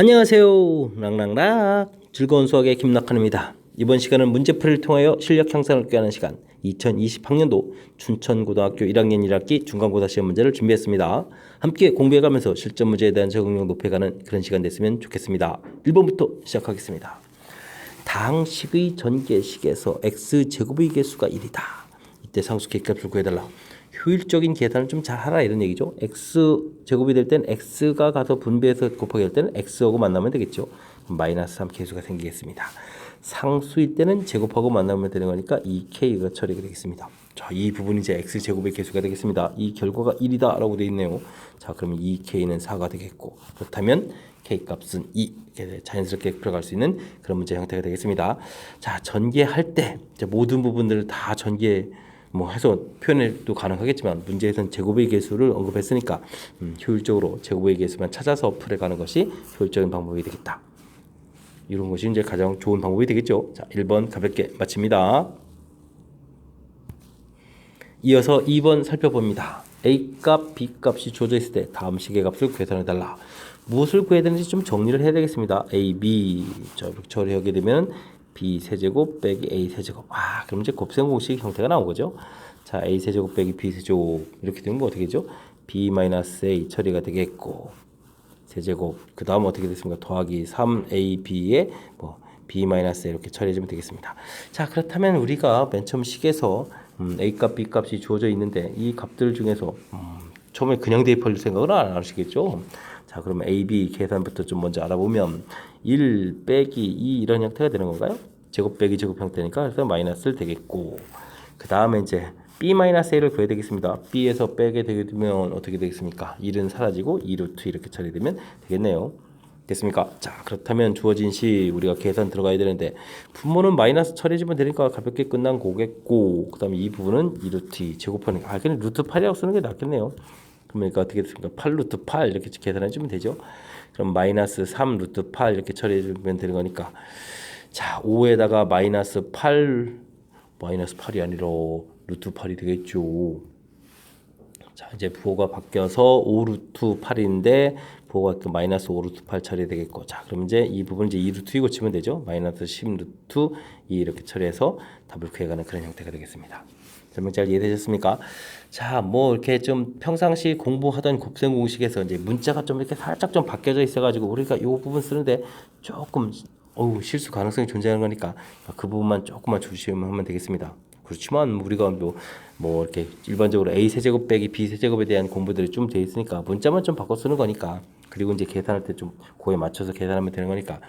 안녕하세요. 랑랑락 즐거운 수학의 김낙환입니다. 이번 시간은 문제풀이를 통하여 실력 향상을 꾀하는 시간 2020학년도 춘천고등학교 1학년 1학기 중간고사 시험 문제를 준비했습니다. 함께 공부해가면서 실전 문제에 대한 적응력 높여가는 그런 시간 됐으면 좋겠습니다. 1번부터 시작하겠습니다. 다항식의 전개식에서 x제곱의 개수가 1이다. 이때 상수의 값을 구해달라. 효율적인 계산을 좀 잘 하라 이런 얘기죠. x제곱이 될 땐 x가 가서 분배해서 곱하기 할 때는 x하고 만나면 되겠죠. 마이너스 3 개수가 생기겠습니다. 상수일 때는 제곱하고 만나면 되는 거니까 2k가 처리가 되겠습니다. 자, 이 부분이 이제 x제곱의 개수가 되겠습니다. 이 결과가 1이다 라고 되어 있네요. 자, 그러면 2k는 4가 되겠고, 그렇다면 k값은 2 이렇게 자연스럽게 풀어갈 수 있는 그런 문제 형태가 되겠습니다. 자, 전개할 때 이제 모든 부분들을 다 전개 해서 표현해도 가능하겠지만 문제에서는 제곱의 개수를 언급했으니까 효율적으로 제곱의 개수만 찾아서 풀어가는 것이 효율적인 방법이 되겠다. 이런 것이 이제 가장 좋은 방법이 되겠죠. 자, 1번 가볍게 마칩니다. 이어서 2번 살펴봅니다. A값, B값이 주어져 있을 때 다음 식의 값을 계산해달라. 무엇을 구해야 되는지 좀 정리를 해야 되겠습니다. A, B 이렇게 처리하게 되면 B 세제곱 빼기 A 세제곱. 그럼 이제 곱셈 공식 형태가 나온 거죠. 자, A 세제곱 빼기 B 세제곱 이렇게 되면 어떻게 되죠? B 마이너스 A 처리가 되겠고, 세제곱 그 다음 어떻게 됐습니까? 더하기 3AB에 B 마이너스 A 이렇게 처리해주면 되겠습니다. 자, 그렇다면 우리가 맨 처음 식에서 A값, B값이 주어져 있는데 이 값들 중에서 처음에 그냥 대입할 생각은 안 하시겠죠? 자, 그러면 A, B 계산부터 좀 먼저 알아보면 1 빼기 2 이런 형태가 되는 건가요? 제곱 빼기 제곱 형태니까 그래서 마이너스를 되겠고, 그 다음에 이제 B-A를 구해야 되겠습니다. B에서 빼게 되면 어떻게 되겠습니까? 1은 사라지고 2루트 이렇게 처리되면 되겠네요. 됐습니까? 자, 그렇다면 주어진 시 우리가 계산 들어가야 되는데 분모는 마이너스 처리해주면 되니까 가볍게 끝난 거겠고, 그 다음에 이 부분은 2루트 제곱하는 그냥 루트 8이라고 쓰는 게 낫겠네요. 그러니까 어떻게 됐습니까? 8 루트 8 이렇게 계산해주면 되죠. 그럼 마이너스 3 루트 8 이렇게 처리해주면 되는 거니까, 자, 5에다가 마이너스 8이 아니라 루트 8이 되겠죠. 자, 이제 부호가 바뀌어서 5 루트 8인데 부호가 마이너스 5 루트 8 처리되겠고, 자, 그럼 이제 이 부분 이제 2 루트 2 고치면 되죠. 마이너스 10 루트 2 이렇게 처리해서 답을 구해가는 그런 형태가 되겠습니다. 설명 잘 이해되셨습니까? 자, 이렇게 좀 평상시 공부하던 곱셈 공식에서 이제 문자가 좀 이렇게 살짝 좀 바뀌어져 있어가지고 우리가 이 부분 쓰는데 조금 실수 가능성이 존재하는 거니까 그 부분만 조금만 조심하면 되겠습니다. 그렇지만 우리가 이렇게 일반적으로 A 세제곱 빼기 B 세제곱에 대한 공부들이 좀 돼 있으니까 문자만 좀 바꿔 쓰는 거니까, 그리고 이제 계산할 때 좀 그거에 맞춰서 계산하면 되는 거니까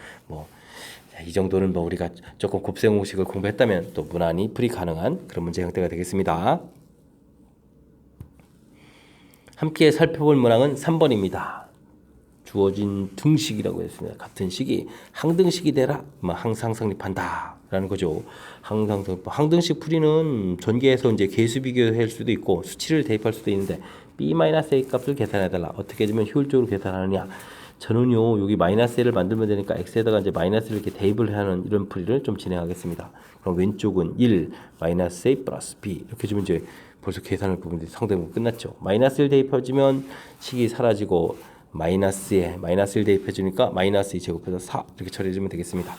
이 정도는 우리가 조금 곱셈 공식을 공부했다면 또 무난히 풀이 가능한 그런 문제 형태가 되겠습니다. 함께 살펴볼 문항은 3번입니다. 주어진 등식이라고 했습니다. 같은 식이 항등식이 되라, 항상 성립한다 라는 거죠. 항등식 풀이는 전개해서 이제 개수 비교할 수도 있고 수치를 대입할 수도 있는데 B-A 값을 계산해달라. 어떻게 해주면 효율적으로 계산하느냐. 저는요, 여기 마이너스 A를 만들면 되니까 X에다가 이제 마이너스를 이렇게 대입을 하는 이런 풀이를 좀 진행하겠습니다. 그럼 왼쪽은 1 마이너스 A 플러스 B 이렇게 주면 이제 벌써 계산할 부분이 상당히 끝났죠. 마이너스 1 대입해주면 식이 사라지고 마이너스에 마이너스 1 대입해주니까 마이너스 2 제곱해서 4 이렇게 처리해주면 되겠습니다.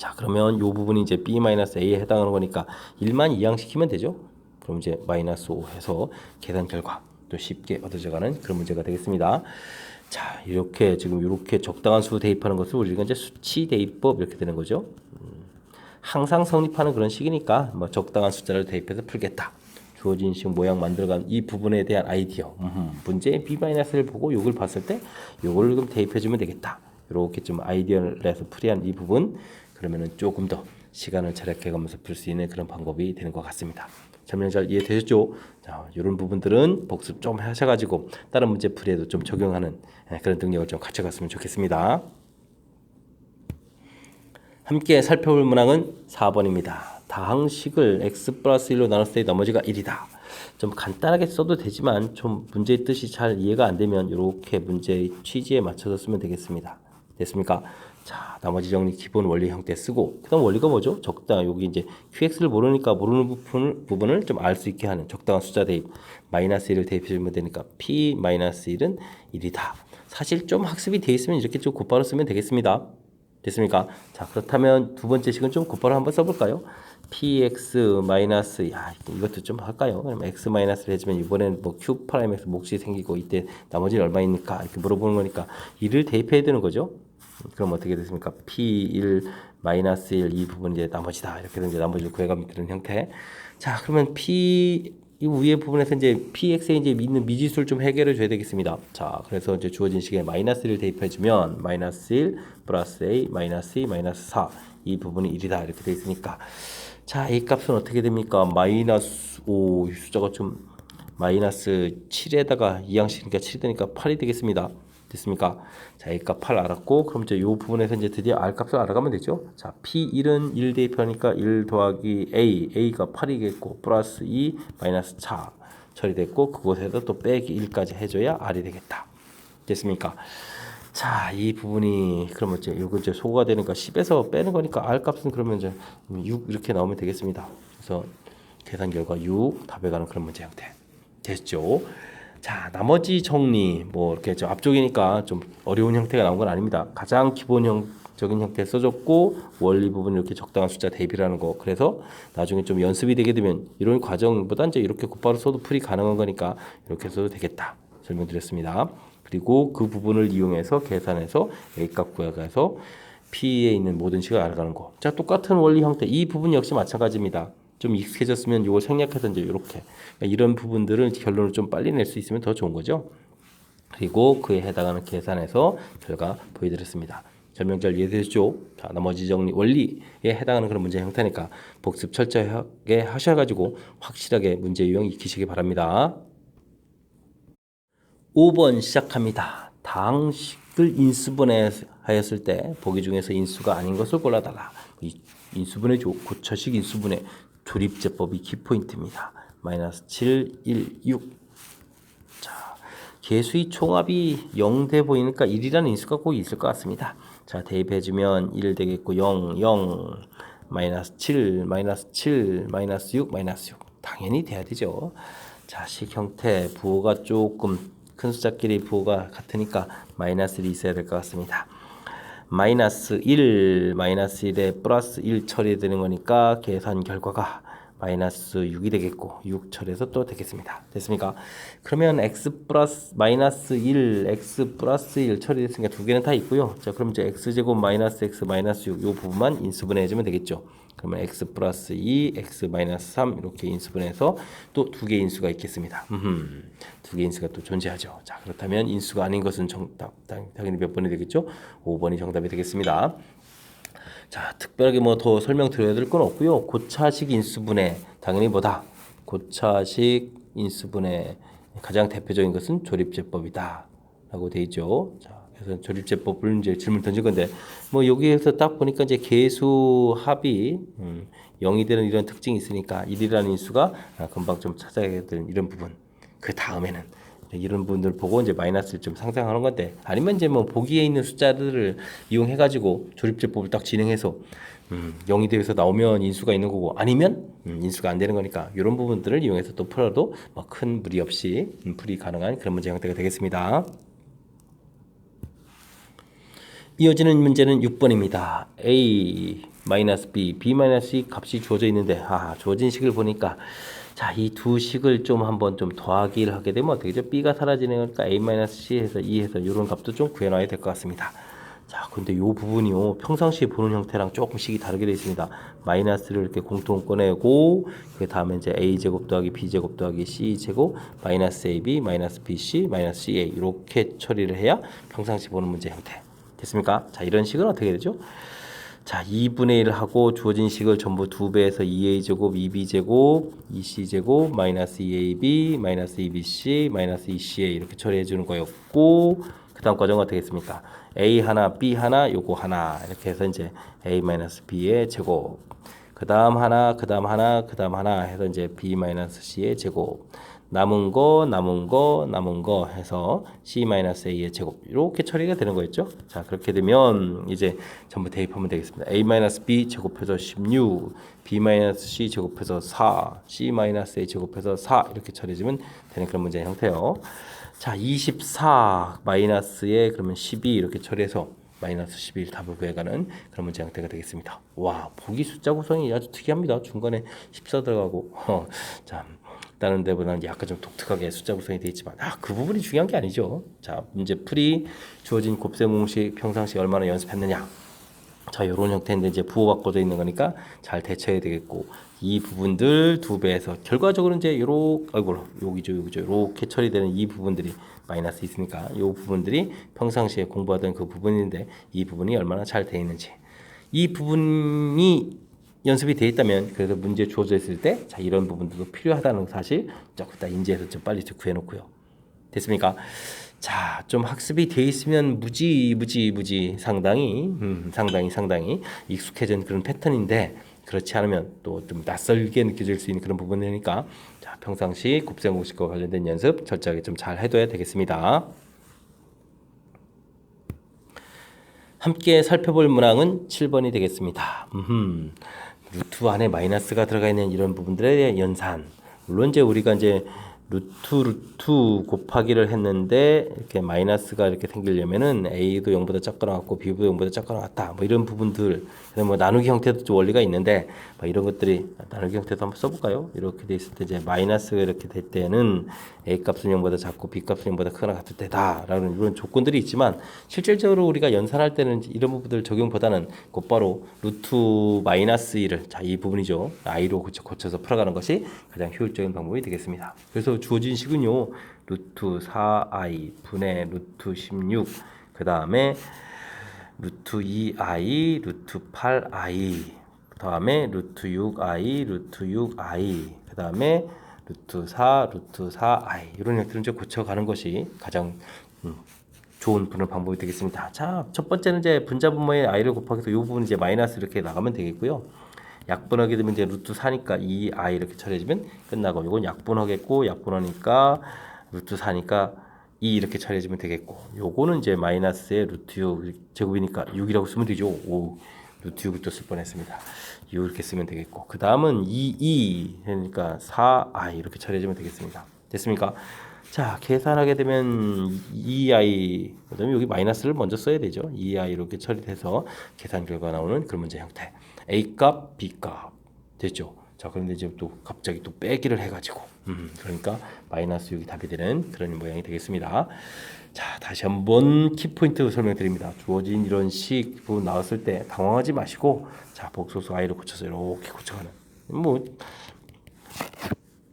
자, 그러면 이 부분이 이제 B-A에 해당하는 거니까 1만 이항시키면 되죠. 그럼 이제 마이너스 5 해서 계산 결과 또 쉽게 얻어져가는 그런 문제가 되겠습니다. 자, 이렇게 지금 이렇게 적당한 수 대입하는 것을 우리가 이제 수치 대입법 이렇게 되는 거죠. 항상 성립하는 그런 식이니까 적당한 숫자를 대입해서 풀겠다. 주어진 식 모양 만들어간 이 부분에 대한 아이디어, 문제의 B-를 보고 이걸 봤을 때 이걸 좀 대입해주면 되겠다. 이렇게 좀 아이디어를 내서 풀이한 이 부분, 그러면은 조금 더 시간을 절약해가면서 풀 수 있는 그런 방법이 되는 것 같습니다. 설명 잘 이해되셨죠? 자, 이런 부분들은 복습 좀 하셔가지고 다른 문제 풀이에도 좀 적용하는 그런 능력을 좀 갖춰갔으면 좋겠습니다. 함께 살펴볼 문항은 4번입니다. 다항식을 x 플러스 1로 나눴을 때 나머지가 1이다. 좀 간단하게 써도 되지만 좀 문제의 뜻이 잘 이해가 안 되면 이렇게 문제의 취지에 맞춰서 쓰면 되겠습니다. 됐습니까? 자, 나머지 정리 기본 원리 형태 쓰고, 그 다음 원리가 뭐죠? 여기 이제 QX를 모르니까 모르는 부분을 좀 알 수 있게 하는 적당한 숫자 대입, 마이너스 1을 대입해주면 되니까 P 마이너스 1은 1이다. 사실 좀 학습이 되어 있으면 이렇게 좀 곧바로 쓰면 되겠습니다. 됐습니까? 자, 그렇다면 두 번째 식은 좀 곧바로 한번 써볼까요? px 마이너스, 야, 이것도 좀 할까요? 그럼 x 마이너스를 해주면 이번에는 뭐 q 프라임에서 몫이 생기고 이때 나머지는 얼마입니까? 이렇게 물어보는 거니까 이를 대입해야 되는 거죠. 그럼 어떻게 됐습니까? p1 마이너스 1 이 부분이 이제 나머지다. 이렇게 이제 나머지를 구해가면 되는 형태. 자, 그러면 이 위에 부분에서 이제 px에 이제 있는 미지수를 좀 해결해 줘야 되겠습니다. 자, 그래서 이제 주어진 식에 마이너스를 대입해 주면 마이너스 1 플러스 a 마이너스 2 마이너스 4 이 부분이 1이다 이렇게 돼 있으니까 자, a 값은 어떻게 됩니까? 마이너스 5 숫자가 좀 마이너스 7에다가 2항씩이니까 7이 되니까 8이 되겠습니다. 됐습니까? 자, a 값 8 알았고 그럼 이제 이 부분에서 이제 드디어 r 값을 알아가면 되죠. 자, p1은 1 대입하니까 1 더하기 a가 8이겠고 플러스 2 마이너스 4 처리됐고 그곳에서 또 빼기 1까지 해줘야 r이 되겠다. 됐습니까? 자, 이 부분이 그러면 이제 이거 이제 소거가 되니까 10에서 빼는 거니까 r 값은 그러면 이제 6 이렇게 나오면 되겠습니다. 그래서 계산 결과 6 답에 가는 그런 문제 형태 됐죠. 자, 나머지 정리 뭐 이렇게 좀 앞쪽이니까 좀 어려운 형태가 나온 건 아닙니다. 가장 기본적인 형태 써줬고 원리 부분 이렇게 적당한 숫자 대비라는 거. 그래서 나중에 좀 연습이 되게 되면 이런 과정보다 이제 이렇게 곧바로 써도 풀이 가능한 거니까 이렇게 써도 되겠다 설명드렸습니다. 그리고 그 부분을 이용해서 계산해서 a 값 구해가서 p에 있는 모든 식을 알아가는 거. 자, 똑같은 원리 형태 이 부분 역시 마찬가지입니다. 좀 익숙해졌으면 이걸 생략해서 이제 이렇게 그러니까 이런 부분들을 결론을 좀 빨리 낼 수 있으면 더 좋은 거죠. 그리고 그에 해당하는 계산해서 결과 보여드렸습니다. 설명잘 이해되셨죠? 자, 나머지 정리 원리에 해당하는 그런 문제 형태니까 복습 철저하게 하셔가지고 확실하게 문제 유형 익히시기 바랍니다. 5번 시작합니다. 당식을 인수분해하였을 때 보기 중에서 인수가 아닌 것을 골라달라. 인수분해 고차식 인수분해 조립제법이 키포인트입니다. 마이너스 7, 1, 6. 자, 개수의 총합이 0돼 보이니까 1이라는 인수가 꼭 있을 것 같습니다. 자, 대입해주면 1 되겠고 0, 0, 마이너스 7, 마이너스 7, 마이너스 6, 마이너스 6. 당연히 돼야 되죠. 자, 식 형태 부호가 조금 큰 숫자끼리 부호가 같으니까 마이너스 1이 있어야 될 것 같습니다. 마이너스 1, 마이너스 1에 플러스 1 처리되는 거니까 계산 결과가 마이너스 6이 되겠고 6 처리해서 또 되겠습니다. 됐습니까? 그러면 x 플러스 마이너스 1, x 플러스 1 처리됐으니까 두 개는 다 있고요. 자, 그럼 이제 x제곱 마이너스 x 마이너스 6 이 부분만 인수분해해주면 되겠죠. 그러면 x 플러스 2, x 마이너스 3 이렇게 인수분해서 또 두 개의 인수가 있겠습니다. 두 개의 인수가 또 존재하죠. 자, 그렇다면 인수가 아닌 것은 정답 당연히 몇 번이 되겠죠? 5번이 정답이 되겠습니다. 자, 특별하게 뭐 더 설명드려야 될 건 없고요. 고차식 인수분해 당연히 뭐다? 고차식 인수분해 가장 대표적인 것은 조립제법이다 라고 돼 있죠. 자, 그래서 조립제법을 이제 질문 던질 건데 뭐 여기에서 딱 보니까 이제 개수 합이 0이 되는 이런 특징이 있으니까 1이라는 인수가 금방 좀 찾아야 되는 이런 부분. 그 다음에는 이런 분들 보고 이제 마이너스를 좀 상상하는 건데 아니면 이제 뭐 보기에 있는 숫자들을 이용해 가지고 조립제법을 딱 진행해서 0이 되어서 나오면 인수가 있는 거고 아니면 인수가 안 되는 거니까 이런 부분들을 이용해서 또 풀어도 뭐 큰 무리 없이 풀이 가능한 그런 문제 형태가 되겠습니다. 이어지는 문제는 6번입니다. a-b, b-c 값이 주어져 있는데 주어진 식을 보니까 자, 이 두 식을 좀 한번 좀 더하기를 하게 되면 어떻게 되죠? b가 사라지는 거니까 a-c에서 2에서 이런 값도 좀 구해놔야 될 것 같습니다. 자, 근데 이 부분이요 평상시에 보는 형태랑 조금 식이 다르게 되어 있습니다. 마이너스를 이렇게 공통 꺼내고 그 다음에 이제 a 제곱 더하기 b 제곱 더하기 c 제곱 마이너스 ab 마이너스 bc 마이너스 ca 이렇게 처리를 해야 평상시 보는 문제 형태 됐습니까? 자, 이런 식은 어떻게 되죠? 자, 2분의 1 하고 주어진 식을 전부 2배에서 2a 제곱 2b 제곱 2c 제곱 마이너스 2ab 마이너스 2bc 마이너스 2ca 이렇게 처리해 주는 거였고 그 다음 과정은 어떻게 했습니까? a 하나 b 하나 요거 하나 이렇게 해서 이제 a 마이너스 b의 제곱 그 다음 하나 그 다음 하나 그 다음 하나 해서 이제 b 마이너스 c의 제곱 남은 거 해서 c-a의 제곱 이렇게 처리가 되는 거였죠. 자, 그렇게 되면 이제 전부 대입하면 되겠습니다. a-b 제곱해서 16 b-c 제곱해서 4 c-a 제곱해서 4 이렇게 처리해주면 되는 그런 문제 형태요. 자, 24 마이너스에 그러면 12 이렇게 처리해서 마이너스 11 답을 구해가는 그런 문제 형태가 되겠습니다. 와, 보기 숫자 구성이 아주 특이합니다. 중간에 14 들어가고 자, 다른 데보다는 약간 좀 독특하게 숫자 구성이 되어 있지만 그 부분이 중요한 게 아니죠. 자, 문제 풀이 주어진 곱셈 공식 평상시 얼마나 연습했느냐. 자, 이런 형태인데 이제 부호 바꿔져 있는 거니까 잘 대처해야 되겠고, 이 부분들 두 배에서 결과적으로 이제 여기죠 이렇게 처리되는 이 부분들이 마이너스 있으니까 이 부분들이 평상시에 공부하던 그 부분인데 이 부분이 얼마나 잘 되어 있는지, 이 부분이 연습이 되어 있다면 그래도 문제 주어져 있을 때 자, 이런 부분들도 필요하다는 사실 조금 다 인지해서 좀 빨리 좀 구해놓고요. 됐습니까? 자, 좀 학습이 돼 있으면 무지 상당히 익숙해진 그런 패턴인데, 그렇지 않으면 또 좀 낯설게 느껴질 수 있는 그런 부분이니까 자, 평상시 곱셈 공식과 관련된 연습 철저하게 좀 잘 해둬야 되겠습니다. 함께 살펴볼 문항은 7번이 되겠습니다. 루트 안에 마이너스가 들어가 있는 이런 부분들에 대한 연산. 물론 이제 우리가 이제 루트 곱하기를 했는데 이렇게 마이너스가 이렇게 생기려면은 a도 0보다 작거나 같고 b도 0보다 작거나 같다. 뭐 이런 부분들. 뭐 나누기 형태도 좀 원리가 있는데 뭐 이런 것들이 나누기 형태도 한번 써볼까요? 이렇게 돼 있을 때 이제 마이너스가 이렇게 될 때는 a 값은 0보다 작고 b 값은 0보다 크거나 같을 때다라는 이런 조건들이 있지만 실질적으로 우리가 연산할 때는 이런 부분들 적용보다는 곧바로 루트 마이너스 1을 자, 이 부분이죠. i로 고쳐서 풀어가는 것이 가장 효율적인 방법이 되겠습니다. 그래서 주어진 식은요, 루트 4i 분의 루트 16, 그 다음에 루트 2i, 루트 8i, 그 다음에 루트 6i, 루트 6i, 그 다음에 루트 4, 루트 4i 이런 형태로 이제 고쳐가는 것이 가장 좋은 분할 방법이 되겠습니다. 자, 첫 번째는 이제 분자 분모의 i를 곱하기해서 이 부분 이제 마이너스 이렇게 나가면 되겠고요. 약분하게 되면 이제 루트 4니까 2i 이렇게 처리해주면 끝나고, 이건 약분하겠고, 약분하니까 루트 4니까 2 이렇게 처리해주면 되겠고, 요거는 이제 마이너스의 루트 6 제곱이니까 6이라고 쓰면 되죠. 오, 루트 6을 또 쓸 뻔했습니다. 6 이렇게 쓰면 되겠고, 그 다음은 2 그러니까 4i 이렇게 처리해주면 되겠습니다. 됐습니까? 자, 계산하게 되면 2i, 그다음에 여기 마이너스를 먼저 써야 되죠. 2i 이렇게 처리돼서 계산 결과 나오는 그런 문제 형태. A 값, B 값 됐죠. 자, 그런데 이제 또 갑자기 또 빼기를 해가지고, 그러니까 마이너스 6이 답이 되는 그런 모양이 되겠습니다. 자, 다시 한번 키포인트 설명드립니다. 주어진 이런 식 부분 나왔을 때 당황하지 마시고, 자, 복소수 i를 고쳐서 이렇게 고쳐가는 뭐.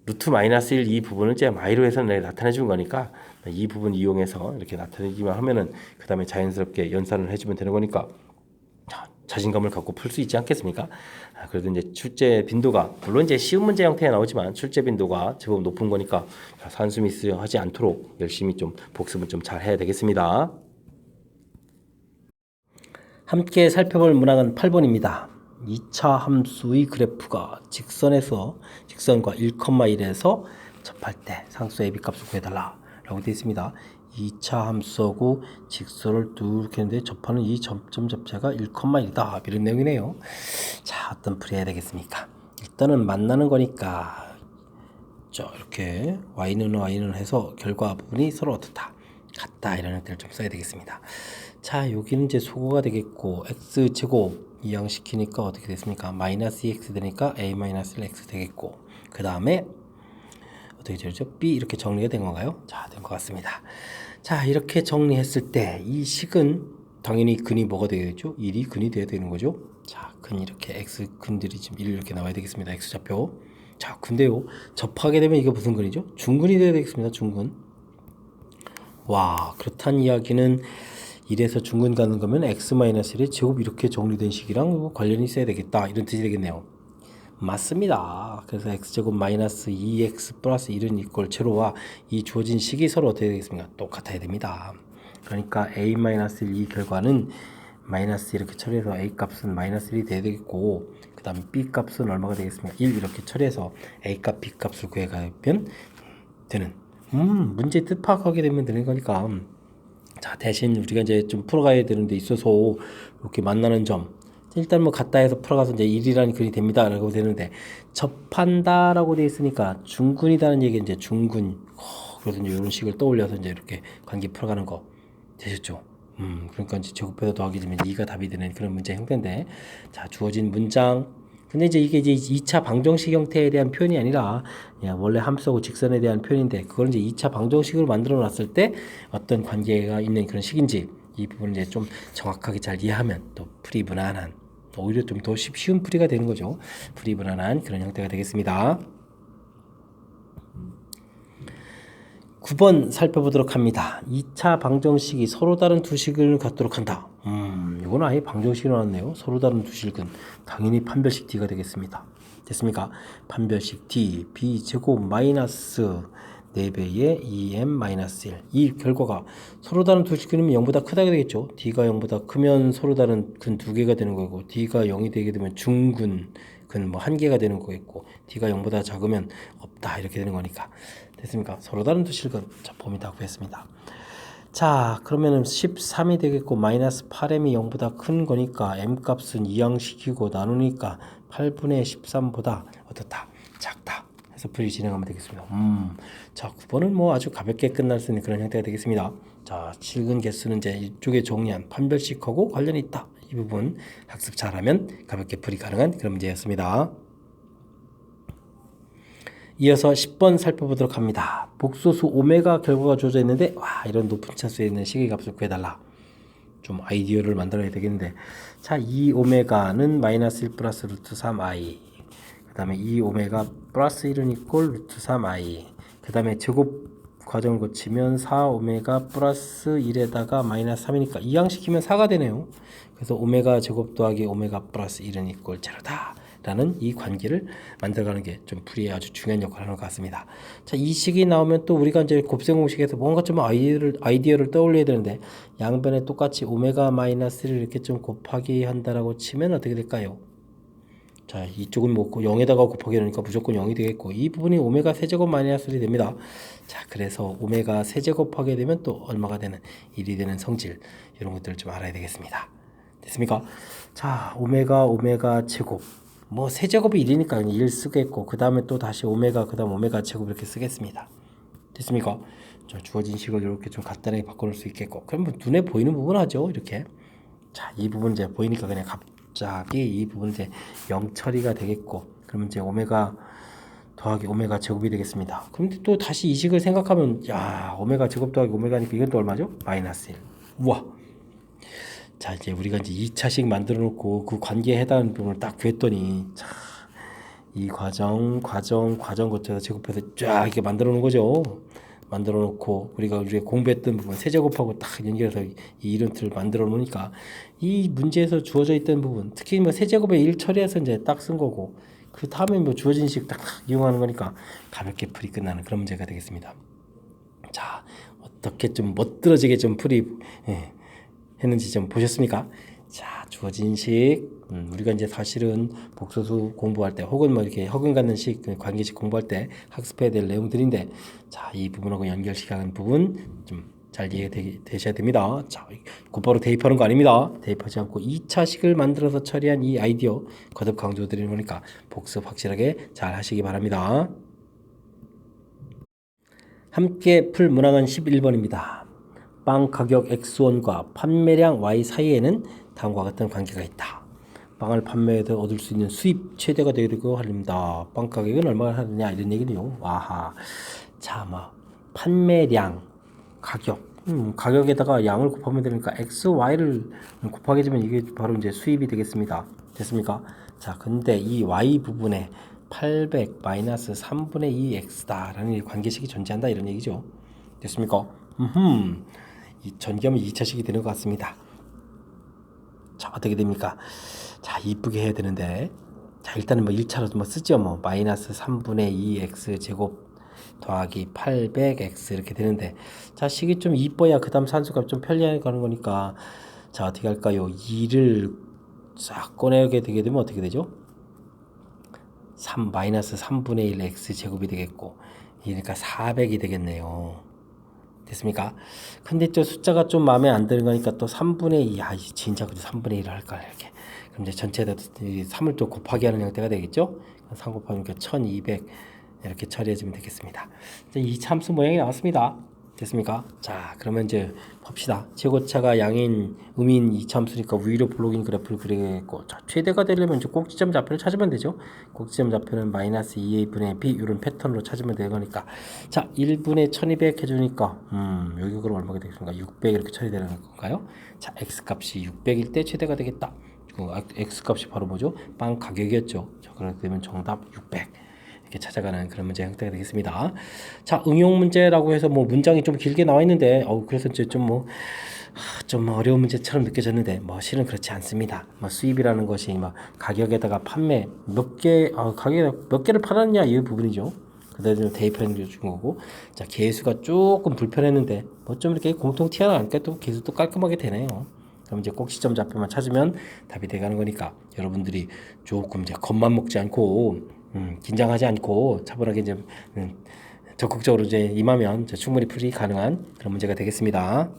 루트 마이너스 1 이 부분을 제가 i로 해서 나타내 준 거니까 이 부분 이용해서 이렇게 나타내기만 하면은 그 다음에 자연스럽게 연산을 해주면 되는 거니까 자신감을 갖고 풀 수 있지 않겠습니까? 그래도 이제 출제 빈도가 물론 이제 쉬운 문제 형태에 나오지만 출제 빈도가 제법 높은 거니까 산수 미스 하지 않도록 열심히 좀 복습을 좀 잘 해야 되겠습니다. 함께 살펴볼 문항은 8번입니다. 2차 함수의 그래프가 직선과 1,1에서 접할 때 상수 AB 값을 구해달라 라고 되어 있습니다. 2차 함수하고 직선을 이렇게 했는데 접하는 이 점점 접체가 1,1이다 이런 내용이네요. 자, 어떤 풀이 해야 되겠습니까? 일단은 만나는 거니까 이렇게 y는 해서 결과 부분이 서로 어떻다 같다 이런 형태를 좀 써야 되겠습니다. 자, 여기는 이제 소거가 되겠고 x제곱 이항시키니까 어떻게 됐습니까? 마이너스 2x 되니까 a-1x 되겠고, 그 다음에 어떻게 되죠? b 이렇게 정리가 된 건가요? 자, 된 것 같습니다. 자, 이렇게 정리했을 때 이 식은 당연히 근이 뭐가 되겠죠? 1이 근이 돼야 되는 거죠. 자, 근 이렇게 x 근들이 지금 1 이렇게 나와야 되겠습니다. x좌표. 자, 근데요, 접하게 되면 이게 무슨 근이죠? 중근이 돼야 되겠습니다. 중근. 와, 그렇다는 이야기는 1에서 중근 가는 거면 x-1의 제곱 이렇게 정리된 식이랑 관련이 있어야 되겠다 이런 뜻이 되겠네요. 맞습니다. 그래서 x제곱 마이너스 2x 플러스 1은 이꼴 제로와 이 주어진 식이 서로 어떻게 되겠습니까? 똑같아야 됩니다. 그러니까 a-1 이 결과는 마이너스 이렇게 처리해서 a 값은 마이너스 1이 돼야 되겠고, 그 다음에 b 값은 얼마가 되겠습니까? 1 이렇게 처리해서 a 값, b 값을 구해가면 되는 문제 뜻 파악하게 되면 되는 거니까. 자, 대신 우리가 이제 좀 풀어가야 되는 데 있어서 이렇게 만나는 점, 일단 뭐 갖다 해서 풀어가서 이제 1이라는 근이 됩니다 라고 되는데, 접한다 라고 되어 있으니까 중근이라는 얘기는 이제 중근 그래서 이제 이런 식을 떠올려서 이제 이렇게 관계 풀어가는 거 되셨죠? 그러니까 이제 제곱해서 더하기 되면 2가 답이 되는 그런 문제 형태인데, 자, 주어진 문장. 근데 이제 이게 이제 2차 방정식 형태에 대한 표현이 아니라 원래 함수하고 직선에 대한 표현인데, 그걸 이제 2차 방정식으로 만들어 놨을 때 어떤 관계가 있는 그런 식인지 이 부분을 이제 좀 정확하게 잘 이해하면 또 풀이 무난한, 오히려 좀 더 쉬운 풀이가 되는 거죠. 풀이 무난한 그런 형태가 되겠습니다. 9번 살펴보도록 합니다. 2차 방정식이 서로 다른 두 식을 갖도록 한다. 이건 아예 방정식이 나왔네요. 서로 다른 두 식은 당연히 판별식 D가 되겠습니다. 됐습니까? 판별식 D, B제곱 마이너스 4배의 2M-1. 이 결과가 서로 다른 두 식이면 0보다 크다게 되겠죠. D가 0보다 크면 서로 다른 근 2개가 되는 거고, D가 0이 되게 되면 중근 근 뭐 1개가 되는 거겠고, D가 0보다 작으면 없다 이렇게 되는 거니까. 됐습니까? 서로 다른 두 식은 자, 봄이 다 구했습니다. 자, 그러면은 13이 되겠고 마이너스 8m이 0보다 큰 거니까 m 값은 이항시키고 나누니까 8분의 13보다 어떻다? 작다. 해서 풀이 진행하면 되겠습니다. 자, 9번은 뭐 아주 가볍게 끝날 수 있는 그런 형태가 되겠습니다. 자, 실근 개수는 이제 이쪽에 정리한 판별식하고 관련이 있다. 이 부분 학습 잘하면 가볍게 풀이 가능한 그런 문제였습니다. 이어서 10번 살펴보도록 합니다. 복소수 오메가 결과가 주어져 있는데, 와, 이런 높은 차수에 있는 식의 값을 구해달라. 좀 아이디어를 만들어야 되겠는데, 자, 2오메가는 마이너스 1 플러스 루트 3i, 그 다음에 2오메가 플러스 1은 이꼴 루트 3i, 그 다음에 제곱 과정을 거치면 4오메가 플러스 1에다가 마이너스 3이니까 이항시키면 4가 되네요. 그래서 오메가 제곱 더하기 오메가 플러스 1은 이꼴 제로다 라는 이 관계를 만들어가는 게 좀 풀이에 아주 중요한 역할을 하는 것 같습니다. 자, 이 식이 나오면 또 우리가 이제 곱셈 공식에서 뭔가 좀 아이디어를 떠올려야 되는데, 양변에 똑같이 오메가 마이너스를 이렇게 좀 곱하기 한다라고 치면 어떻게 될까요? 자, 이쪽은 뭐 0에다가 곱하기 하니까 무조건 0이 되겠고, 이 부분이 오메가 세제곱 마이너스 1이 됩니다. 자, 그래서 오메가 세제곱하게 되면 또 얼마가 되는 1이 되는 성질, 이런 것들을 좀 알아야 되겠습니다. 됐습니까? 자, 오메가 제곱, 뭐 세제곱이 1이니까 1 쓰겠고, 그 다음에 또 다시 오메가, 그 다음 오메가 제곱 이렇게 쓰겠습니다. 됐습니까? 자, 주어진 식을 이렇게 좀 간단하게 바꿔놓을 수 있겠고, 그럼 뭐 눈에 보이는 부분 하죠, 이렇게. 자, 이 부분 이제 보이니까 그냥 갑자기 이 부분 이제 0 처리가 되겠고, 그러면 이제 오메가 더하기 오메가 제곱이 되겠습니다. 그런데 또 다시 이 식을 생각하면, 야, 오메가 제곱 더하기 오메가니까 이건 또 얼마죠? 마이너스 1. 우와. 자, 이제 우리가 이제 2차식 만들어 놓고 그 관계에 해당하는 부분을 딱 구했더니, 자, 이 과정 거쳐서 제곱해서 쫙 이렇게 만들어 놓은 거죠. 만들어 놓고 우리가 공부했던 부분 세제곱하고 딱 연결해서 이 이론틀을 만들어 놓으니까 이 문제에서 주어져 있던 부분, 특히 뭐 세제곱에 1 처리해서 이제 딱 쓴 거고, 그 다음에 뭐 주어진 식 딱 이용하는 거니까 가볍게 풀이 끝나는 그런 문제가 되겠습니다. 자, 어떻게 좀 멋들어지게 좀 풀이 했는지 좀 보셨습니까? 자, 주어진 식, 우리가 이제 사실은 복소수 공부할 때 혹은 뭐 이렇게 허근 갖는 식, 관계식 공부할 때 학습해야 될 내용들인데, 자, 이 부분하고 연결시키는 부분 좀 잘 이해되셔야 됩니다. 자, 곧바로 대입하는 거 아닙니다. 대입하지 않고 2차 식을 만들어서 처리한 이 아이디어 거듭 강조드리는 거니까 복습 확실하게 잘 하시기 바랍니다. 함께 풀 문항은 11번입니다. 빵 가격 X1과 판매량 Y 사이에는 다음과 같은 관계가 있다. 빵을 판매해서 얻을 수 있는 수입 최대가 되려고 합니다. 빵 가격은 얼마나 하느냐 이런 얘기네요. 아하. 자, 판매량, 가격. 가격에다가 양을 곱하면 되니까 X, Y를 곱하게 되면 이게 바로 이제 수입이 되겠습니다. 됐습니까? 자, 근데 이 Y 부분에 800 마이너스 3분의 2 X다라는 관계식이 존재한다 이런 얘기죠. 됐습니까? 이 전개하면 2차식이 되는 것 같습니다. 자, 어떻게 됩니까? 자, 이쁘게 해야 되는데, 자, 일단은 뭐 1차로 뭐 쓰죠. 뭐 마이너스 3분의 2x 제곱 더하기 800x 이렇게 되는데, 자, 식이 좀 이뻐야 그 다음 산수값 좀 편리하게 가는 거니까, 자, 어떻게 할까요? 2를 싹 꺼내게 되게 되면 어떻게 되죠? 마이너스 3분의 1 x 제곱이 되겠고, 그러니까 400이 되겠네요. 됐습니까? 근데 또 숫자가 좀 마음에 안 드는 거니까 또 3분의 2, 진짜 그래도 3분의 1을 할까, 이렇게. 그럼 이제 전체에다 3을 또 곱하기 하는 형태가 되겠죠? 3 곱하니까 1200, 이렇게 처리해주면 되겠습니다. 이제 이 참수 모양이 나왔습니다. 됐습니까? 자, 그러면 이제 봅시다. 최고차가 양인 음인 이 참수니까 위로 블록인 그래프를 그리겠고, 자, 최대가 되려면 이제 꼭지점 좌표를 찾으면 되죠. 꼭지점 좌표는 마이너스 2a분의 b 이런 패턴으로 찾으면 되는 거니까, 자, 1분의 1200 해주니까 여기 그럼 얼마가 되겠습니까? 600 이렇게 처리되는 건가요? 자, x 값이 600일 때 최대가 되겠다. x 값이 바로 뭐죠? 빵 가격이었죠. 자, 그렇게 되면 정답 600 이렇게 찾아가는 그런 문제 형태가 되겠습니다. 자, 응용 문제라고 해서 뭐 문장이 좀 길게 나와 있는데, 그래서 이제 좀 어려운 문제처럼 느껴졌는데, 실은 그렇지 않습니다. 수입이라는 것이 가격에다가 판매 가격에 몇 개를 팔았냐 이 부분이죠. 그다음에 대입해 준 거고, 자, 개수가 조금 불편했는데 좀 이렇게 공통 튀어나오니까 또 개수도 깔끔하게 되네요. 그럼 이제 꼭지점 좌표만 찾으면 답이 돼가는 거니까 여러분들이 조금 이제 겁만 먹지 않고 긴장하지 않고 차분하게 이제 적극적으로 이제 임하면 이제 충분히 풀이 가능한 그런 문제가 되겠습니다.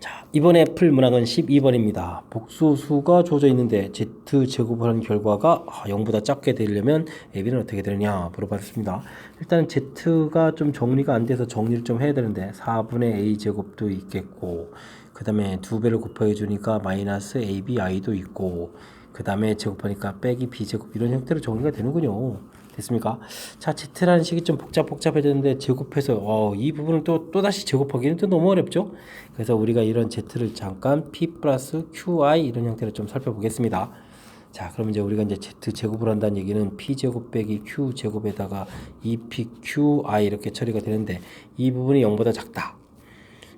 자, 이번에 풀 문항은 12번입니다. 복소수가 주어져 있는데 z제곱을 한 결과가 0보다 작게 되려면 ab는 어떻게 되느냐 물어봤습니다. 일단은 z가 좀 정리가 안 돼서 정리를 좀 해야 되는데 4분의 a제곱도 있겠고, 그 다음에 2배를 곱해 주니까 마이너스 abi도 있고, 그 다음에 제곱하니까 빼기 b제곱 이런 형태로 정리가 되는군요. 됐습니까? 자, z라는 식이 좀 복잡해졌는데 제곱해서 이 부분을 또다시 제곱하기는 또 너무 어렵죠. 그래서 우리가 이런 z를 잠깐 p 플러스 qi 이런 형태로 좀 살펴보겠습니다. 자, 그럼 이제 우리가 이제 z 제곱을 한다는 얘기는 p 제곱 빼기 q 제곱에다가 2pqi 이렇게 처리가 되는데 이 부분이 0보다 작다.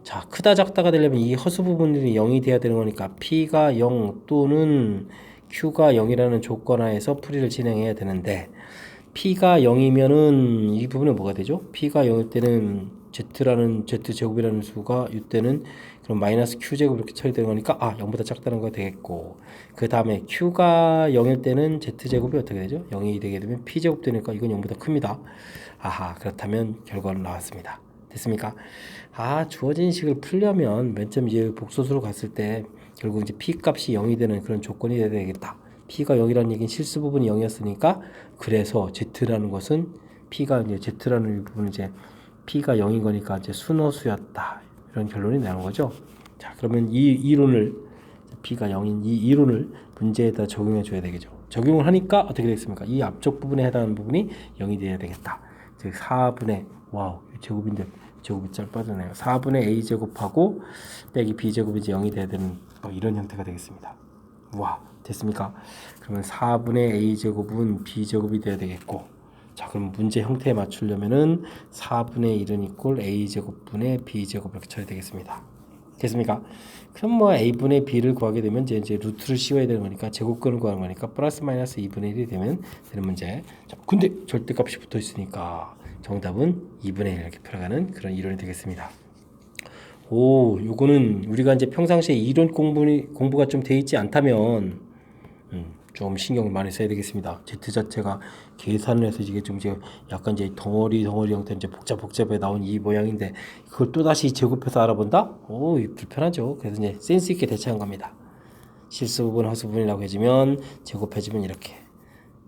자, 크다 작다가 되려면 이 허수 부분이 0이 돼야 되는 거니까 p가 0 또는 q가 0이라는 조건 하에서 풀이를 진행해야 되는데, p가 0이면은 이 부분은 뭐가 되죠? p가 0일 때는 z제곱이라는 수가 이때는 그럼 마이너스 q제곱 이렇게 처리되는 거니까 0보다 작다는 거 되겠고, 그 다음에 q가 0일 때는 z제곱이 어떻게 되죠? 0이 되게 되면 p제곱 되니까 이건 0보다 큽니다. 그렇다면 결과는 나왔습니다. 됐습니까? 주어진 식을 풀려면 맨 처음 이제 복소수로 갔을 때 결국 이제 p 값이 0이 되는 그런 조건이 돼야 되겠다. p가 0이라는 얘기는 실수 부분이 0이었으니까, 그래서 z라는 것은 p가 이제 z라는 부분은 이제 p가 0인 거니까 이제 순호수였다. 이런 결론이 나는 거죠. 자, 그러면 이 이론을 p가 0인 이 이론을 문제에다 적용해 줘야 되겠죠. 적용을 하니까 어떻게 되겠습니까? 이 앞쪽 부분에 해당하는 부분이 0이 돼야 되겠다. 즉 4분의 제곱인데 제곱이 잘 빠지네요. 4분의 a제곱하고 빼기 b제곱이 이제 0이 돼야 되는 이런 형태가 되겠습니다. 됐습니까? 그러면 4분의 a제곱은 b제곱이 돼야 되겠고, 자, 그럼 문제 형태에 맞추려면은 4분의 1은 이꼴 a제곱분의 b제곱 이렇게 쳐야 되겠습니다. 됐습니까? 그럼 a분의 b를 구하게 되면 이제 루트를 씌워야 되는 거니까 제곱근을 구하는 거니까 플러스 마이너스 2분의 1이 되는 문제. 자, 근데 절대값이 붙어 있으니까 정답은 2분의 1 이렇게 풀어가는 그런 이론이 되겠습니다. 요거는 우리가 이제 평상시에 이론 공부가 좀 돼 있지 않다면 좀 신경을 많이 써야 되겠습니다. Z 자체가 계산을 해서 이게 좀 이제 약간 이제 덩어리 형태 이제 복잡해 나온 이 모양인데 그걸 또 다시 제곱해서 알아본다? 불편하죠. 그래서 이제 센스 있게 대처한 겁니다. 실수 부분, 허수 부분이라고 해주면 제곱해주면 이렇게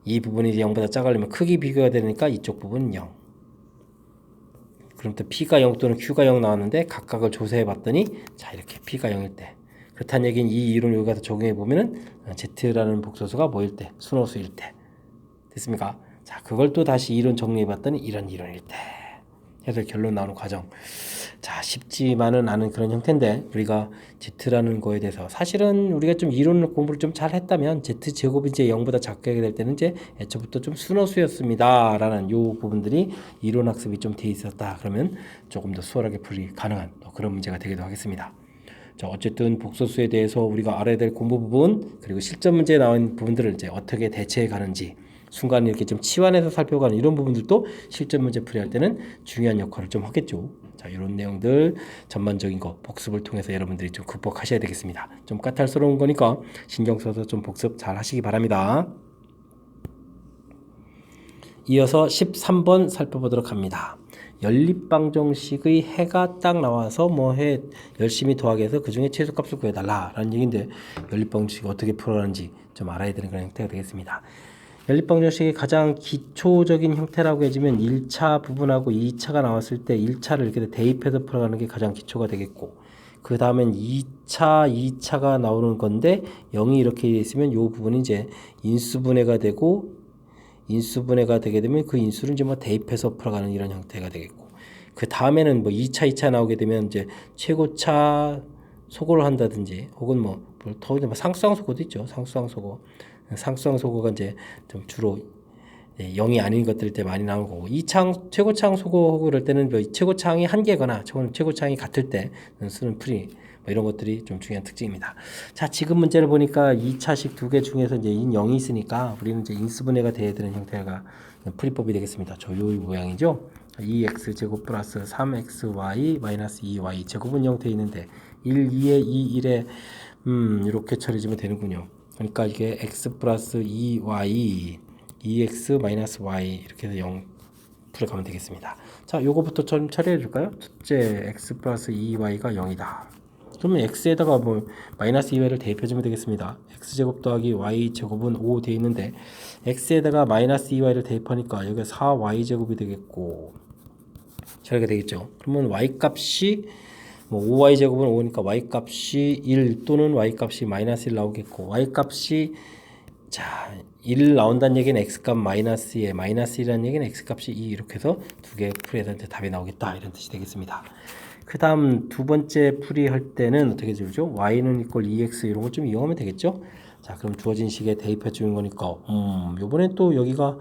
이 부분이 이제 0보다 작으려면 크기 비교가 되니까 이쪽 부분은 0. 그럼 또 p가 0 또는 q가 0 나왔는데 각각을 조사해 봤더니 자, 이렇게 p가 0일 때, 그렇다는 얘기는 이 이론을 여기 가서 적용해 보면은 z라는 복소수가 뭐일 때? 순호수일 때. 됐습니까? 자, 그걸 또 다시 이론 정리해 봤더니 이런 이론일 때 해서 결론 나오는 과정. 자, 쉽지만은 않은 그런 형태인데, 우리가 z라는 거에 대해서 사실은 우리가 좀 이론 공부를 좀 잘 했다면 z제곱이 이제 0보다 작게 될 때는 이제 애초부터 좀 순호수였습니다 라는 요 부분들이 이론 학습이 좀 돼 있었다 그러면 조금 더 수월하게 풀이 가능한 또 그런 문제가 되기도 하겠습니다. 자, 어쨌든 복소수에 대해서 우리가 알아야 될 공부 부분, 그리고 실전 문제에 나온 부분들을 이제 어떻게 대체해 가는지, 순간 이렇게 좀 치환해서 살펴가는 이런 부분들도 실전 문제 풀이할 때는 중요한 역할을 좀 하겠죠. 자, 이런 내용들 전반적인 거 복습을 통해서 여러분들이 좀 극복하셔야 되겠습니다. 좀 까탈스러운 거니까 신경 써서 좀 복습 잘 하시기 바랍니다. 이어서 13번 살펴보도록 합니다. 연립방정식의 해가 딱 나와서 해 열심히 더하기 해서 그 중에 최소값을 구해달라 라는 얘기인데, 연립방정식이 어떻게 풀어가는지 좀 알아야 되는 그런 형태가 되겠습니다. 연립방정식의 가장 기초적인 형태라고 해주면 1차 부분하고 2차가 나왔을 때 1차를 이렇게 대입해서 풀어가는 게 가장 기초가 되겠고, 그 다음엔 2차가 나오는 건데 0이 이렇게 있으면 이 부분이 이제 인수분해가 되고, 인수분해가 되게 되면 그 인수를 이제 뭐 대입해서 풀어가는 이런 형태가 되겠고, 그 다음에는 뭐 2차 나오게 되면 이제 최고차 소거를 한다든지, 혹은 더 상수항 소거도 있죠. 상수항 소거가 이제 좀 주로 0이 아닌 것들 때 많이 나오는 거고, 최고차항 소거 그럴 때는 최고차항이 한 개거나 최고차항이 같을 때 쓰는 풀이 이런 것들이 좀 중요한 특징입니다. 자, 지금 문제를 보니까 2차식 두 개 중에서 이제 인 0이 있으니까 우리는 이제 인수분해가 돼야 되는 형태가 풀이법이 되겠습니다. 요 모양이죠. 2x 제곱 플러스 3xy 마이너스 2y 제곱은 형태에 있는데 1, 2에 2, 1에 이렇게 처리해주면 되는군요. 그러니까 이게 x 플러스 2y 2x 마이너스 y 이렇게 해서 0 풀어가면 되겠습니다. 자, 요거부터 좀 처리해 줄까요? 첫째, x 플러스 2y가 0이다. 그러면 x에다가 마이너스 2y를 대입해주면 되겠습니다. x제곱 더하기 y제곱은 5 되어 있는데 x에다가 마이너스 2y를 대입하니까 여기가 4y제곱이 되겠고, 처리가 되겠죠. 그러면 y값이 5y제곱은 5니까 y값이 1 또는 y값이 마이너스 1 나오겠고, y값이 1 나온다는 얘기는 x값 마이너스 2에 마이너스 1이라는 얘기는 x값이 2 이렇게 해서 두 개 풀이해서 답이 나오겠다 이런 뜻이 되겠습니다. 그 다음 두 번째 풀이할 때는 어떻게 되죠? y는 이퀄 2x 이런 거 좀 이용하면 되겠죠? 자, 그럼 주어진 식에 대입해 주는 거니까 요번엔 또 여기가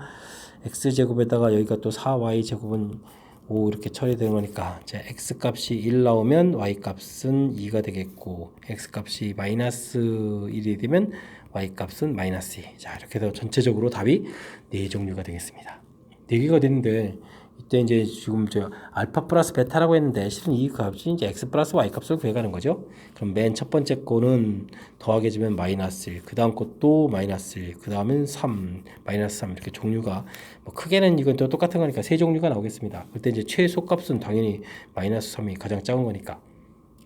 x제곱에다가 여기가 또 4y제곱은 5 이렇게 처리되는 거니까, 자, x값이 1 나오면 y값은 2가 되겠고, x값이 마이너스 1이 되면 y값은 마이너스 2. 자, 이렇게 해서 전체적으로 답이 4종류가 되겠습니다. 4개가 되는데 이때 이제 지금 저 알파 플러스 베타라고 했는데 실은 이 값이 이제 x 플러스 y 값을 구해가는 거죠. 그럼 맨 첫 번째 거는 더하게 해주면 마이너스 1, 그 다음 것도 마이너스 1, 그 다음은 3, 마이너스 3 이렇게 종류가 크게는 이건 또 똑같은 거니까 세 종류가 나오겠습니다. 그때 이제 최소값은 당연히 마이너스 3이 가장 작은 거니까.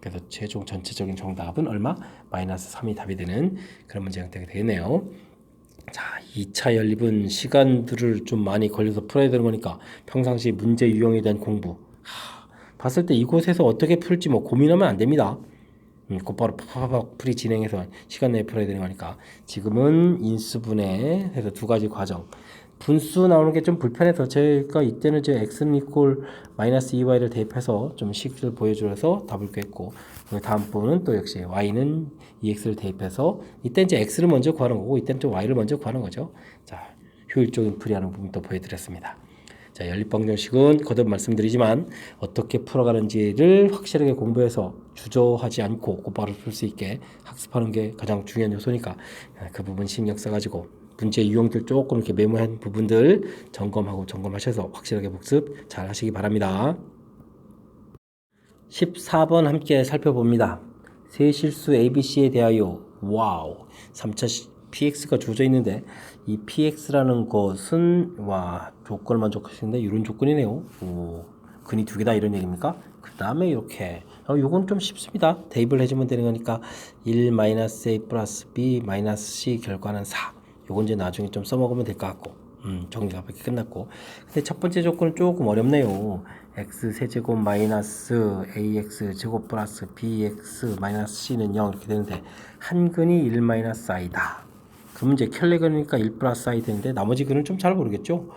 그래서 최종 전체적인 정답은 얼마? 마이너스 3이 답이 되는 그런 문제 형태가 되겠네요. 자, 2차 연립은 시간들을 좀 많이 걸려서 풀어야 되는 거니까 평상시 문제 유형에 대한 공부 봤을 때 이곳에서 어떻게 풀지 고민하면 안 됩니다. 곧바로 팍팍 풀이 진행해서 시간 내에 풀어야 되는 거니까 지금은 인수분해해서 두 가지 과정, 분수 나오는 게 좀 불편해서 제가 이때는 x는 이퀄 마이너스 2y를 대입해서 좀 식을 보여줘서 답을 구했고, 다음 부분은 또 역시 y는 2x를 대입해서 이때 이제 x를 먼저 구하는 거고 이때는 좀 y를 먼저 구하는 거죠. 자, 효율적인 풀이하는 부분 또 보여드렸습니다. 자, 연립방정식은 거듭 말씀드리지만 어떻게 풀어가는지를 확실하게 공부해서 주저하지 않고 곧바로 풀 수 있게 학습하는 게 가장 중요한 요소니까 그 부분 신경 써가지고 문제 유형들 조금 이렇게 메모한 부분들 점검하셔서 확실하게 복습 잘 하시기 바랍니다. 14번 함께 살펴봅니다. 세실수 ABC에 대하여 와우 3차 PX가 주어져 있는데 이 PX라는 것은 조건을 만족하시는데 이런 조건이네요. 근이 두 개다 이런 얘기입니까? 그 다음에 이렇게 요건 좀 쉽습니다. 대입을 해주면 되는 거니까 1 A 플러스 B 마이너스 C 결과는 4. 요건 이제 나중에 좀 써먹으면 될 것 같고 정리가 그렇게 끝났고, 근데 첫 번째 조건은 조금 어렵네요. x 세제곱 마이너스 ax 제곱 플러스 bx 마이너스 c는 0 이렇게 되는데 한 근이 1 마이너스 i다. 그러면 이제 켤레근이니까 1 플러스 i 되는데 나머지 근은 좀 잘 모르겠죠.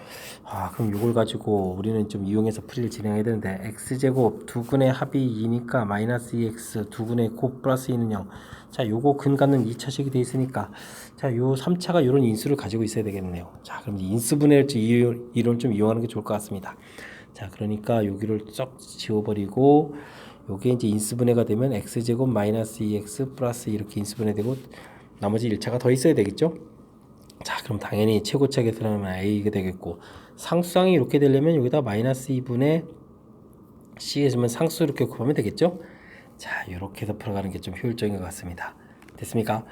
그럼 이걸 가지고 우리는 좀 이용해서 풀이를 진행해야 되는데 x제곱 두 근의 합이 2니까 마이너스 2x 두 근의 곱 플러스 2는 0. 자, 요거 근 갖는 2차식이 돼 있으니까 자, 요 3차가 요런 인수를 가지고 있어야 되겠네요. 자, 그럼 인수분해 이론 좀 이용하는 게 좋을 것 같습니다. 자, 그러니까 여기를 쏙 지워버리고 요게 이제 인수분해가 되면 x제곱 마이너스 2x 플러스 이렇게 인수분해되고 나머지 1차가 더 있어야 되겠죠. 자, 그럼 당연히 최고차 계산하면 a가 되겠고, 상수항이 이렇게 되려면 여기다 마이너스 2분의 c 해주면 상수 이렇게 곱하면 되겠죠. 자, 이렇게 해서 풀어가는 게 좀 효율적인 것 같습니다. 됐습니까?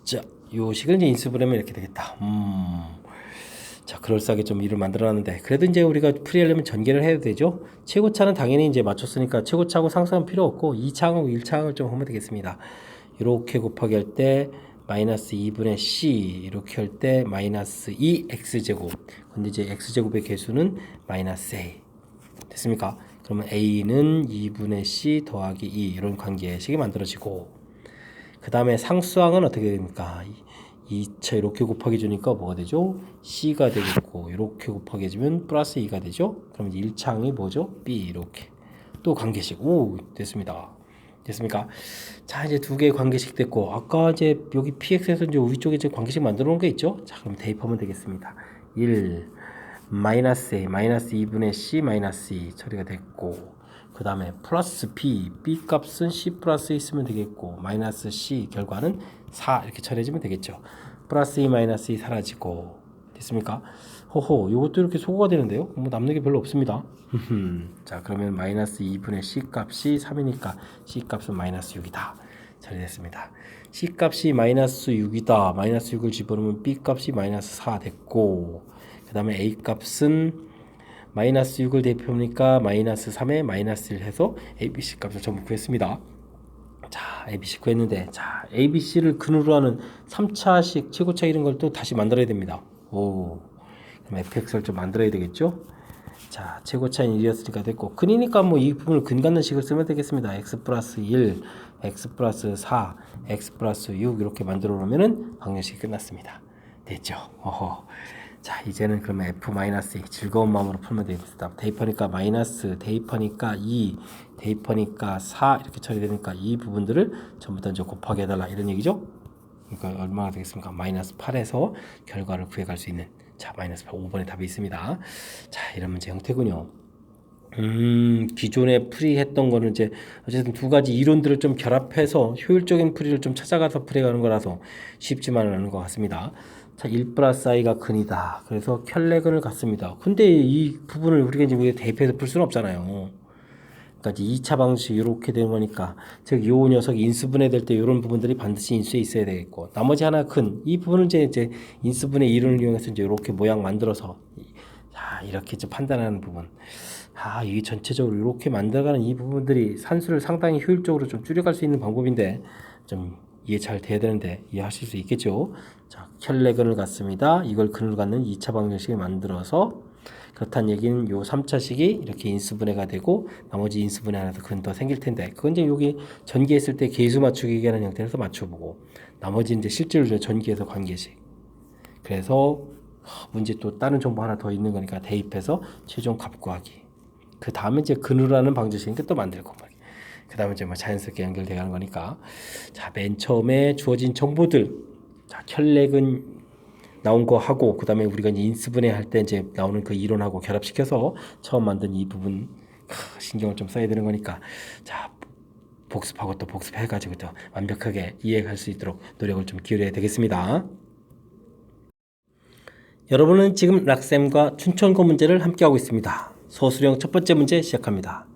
자, 요 식은 이제 인수분해면 이렇게 되겠다. 자, 그럴싸하게 좀 일을 만들어놨는데 그래도 이제 우리가 풀이하려면 전개를 해야 되죠. 최고차는 당연히 이제 맞췄으니까 최고차하고 상수항은 필요 없고 2차항하고 1차항을 좀 하면 되겠습니다. 이렇게 곱하기 할 때 마이너스 2분의 c 이렇게 할 때 마이너스 2x제곱. 근데 이제 x제곱의 개수는 마이너스 a. 됐습니까? 그러면 a는 2분의 c 더하기 2 이런 관계식이 만들어지고, 그 다음에 상수항은 어떻게 됩니까? 2차 이렇게 곱하기 주니까 뭐가 되죠? c가 되겠고, 이렇게 곱하기 해주면 플러스 2가 되죠? 그럼 1차항이 뭐죠? b 이렇게. 또 관계식. 오, 됐습니다. 됐습니까? 자, 이제 두 개의 관계식 됐고, 아까 이제 여기 px에서 이제 위쪽에 이제 관계식 만들어 놓은 게 있죠? 자, 그럼 대입하면 되겠습니다. 1 마이너스 a 마이너스 2분의 c 마이너스 2 처리가 됐고, 그 다음에 플러스 b 값은 c 플러스 있으면 되겠고, 마이너스 c 결과는 4 이렇게 처리해주면 되겠죠. 플러스 2 마이너스 2 사라지고. 됐습니까? 호호, 요것도 이렇게 소거가 되는데요. 뭐 남는 게 별로 없습니다. 자, 그러면 마이너스 2분의 c 값이 3이니까 c 값은 마이너스 6이다. 처리됐습니다. c 값이 마이너스 6이다. 마이너스 6을 집어넣으면 b 값이 마이너스 4 됐고, 그 다음에 a 값은 마이너스 6을 대입해보니까 마이너스 3에 마이너스 1 해서 ABC 값을 전부 구했습니다. 자, ABC 구했는데, 자, ABC를 근으로 하는 3차식 최고차 이런 걸 또 다시 만들어야 됩니다. 오, 그럼 fx를 좀 만들어야 되겠죠? 자, 최고차인 1이었으니까 됐고, 근이니까 뭐 이 부분을 근 갖는 식을 쓰면 되겠습니다. x 플러스 1, x 플러스 4, x 플러스 6 이렇게 만들어 놓으면은 방정식이 끝났습니다. 됐죠? 어허. 자, 이제는 그러면 f-2 즐거운 마음으로 풀면 되겠습니다. 대입하니까 마이너스, 대입하니까 2, 대입하니까 4 이렇게 처리되니까 이 부분들을 전부 다 이제 곱하기 해달라 이런 얘기죠. 그러니까 얼마나 되겠습니까? 마이너스 8에서 결과를 구해갈 수 있는, 자, 마이너스 8, 5번의 답이 있습니다. 자, 이런 문제 형태군요. 기존에 풀이했던 거는 이제 어쨌든 두 가지 이론들을 좀 결합해서 효율적인 풀이를 좀 찾아가서 풀이하는 거라서 쉽지만은 않은 것 같습니다. 자, 1 플러스 i가 근이다. 그래서 켤레근을 갖습니다. 근데 이 부분을 우리가 이제 대입해서 풀 수는 없잖아요. 그러니까 이제 2차 방식 이렇게 되는 거니까, 즉 요 녀석이 인수분해 될 때 이런 부분들이 반드시 인수에 있어야 되겠고, 나머지 하나 근 이 부분을 이제 인수분해 이론을 이용해서 이제 이렇게 모양 만들어서, 자, 이렇게 이제 판단하는 부분. 아, 이게 전체적으로 이렇게 만들어가는 이 부분들이 산수를 상당히 효율적으로 좀 줄여갈 수 있는 방법인데, 좀 이해 잘 돼야 되는데 이해하실 수 있겠죠? 자, 켤레근을 갖습니다. 이걸 근을 갖는 2차 방정식을 만들어서, 그렇다는 얘기는 요 3차식이 이렇게 인수분해가 되고 나머지 인수분해 하나 더 근 더 생길 텐데, 그건 이제 여기 전기했을 때 계수 맞추기 하는 형태에서 맞춰보고, 나머지 이제 실제로 전기에서 관계식. 그래서 문제 또 다른 정보 하나 더 있는 거니까 대입해서 최종 값 구하기. 그 다음에 이제 근으로 하는 방정식이니까 또 만들고, 그 다음에 이제 뭐 자연스럽게 연결되어 가는 거니까. 자, 맨 처음에 주어진 정보들, 자, 켤레근 나온 거 하고, 그 다음에 우리가 이제 인수분해 할 때 이제 나오는 그 이론하고 결합시켜서 처음 만든 이 부분 신경을 좀 써야 되는 거니까, 자, 복습하고 또 복습해가지고 또 완벽하게 이해할 수 있도록 노력을 좀 기울여야 되겠습니다. 여러분은 지금 락쌤과 춘천고 문제를 함께하고 있습니다. 소수령 첫 번째 문제 시작합니다.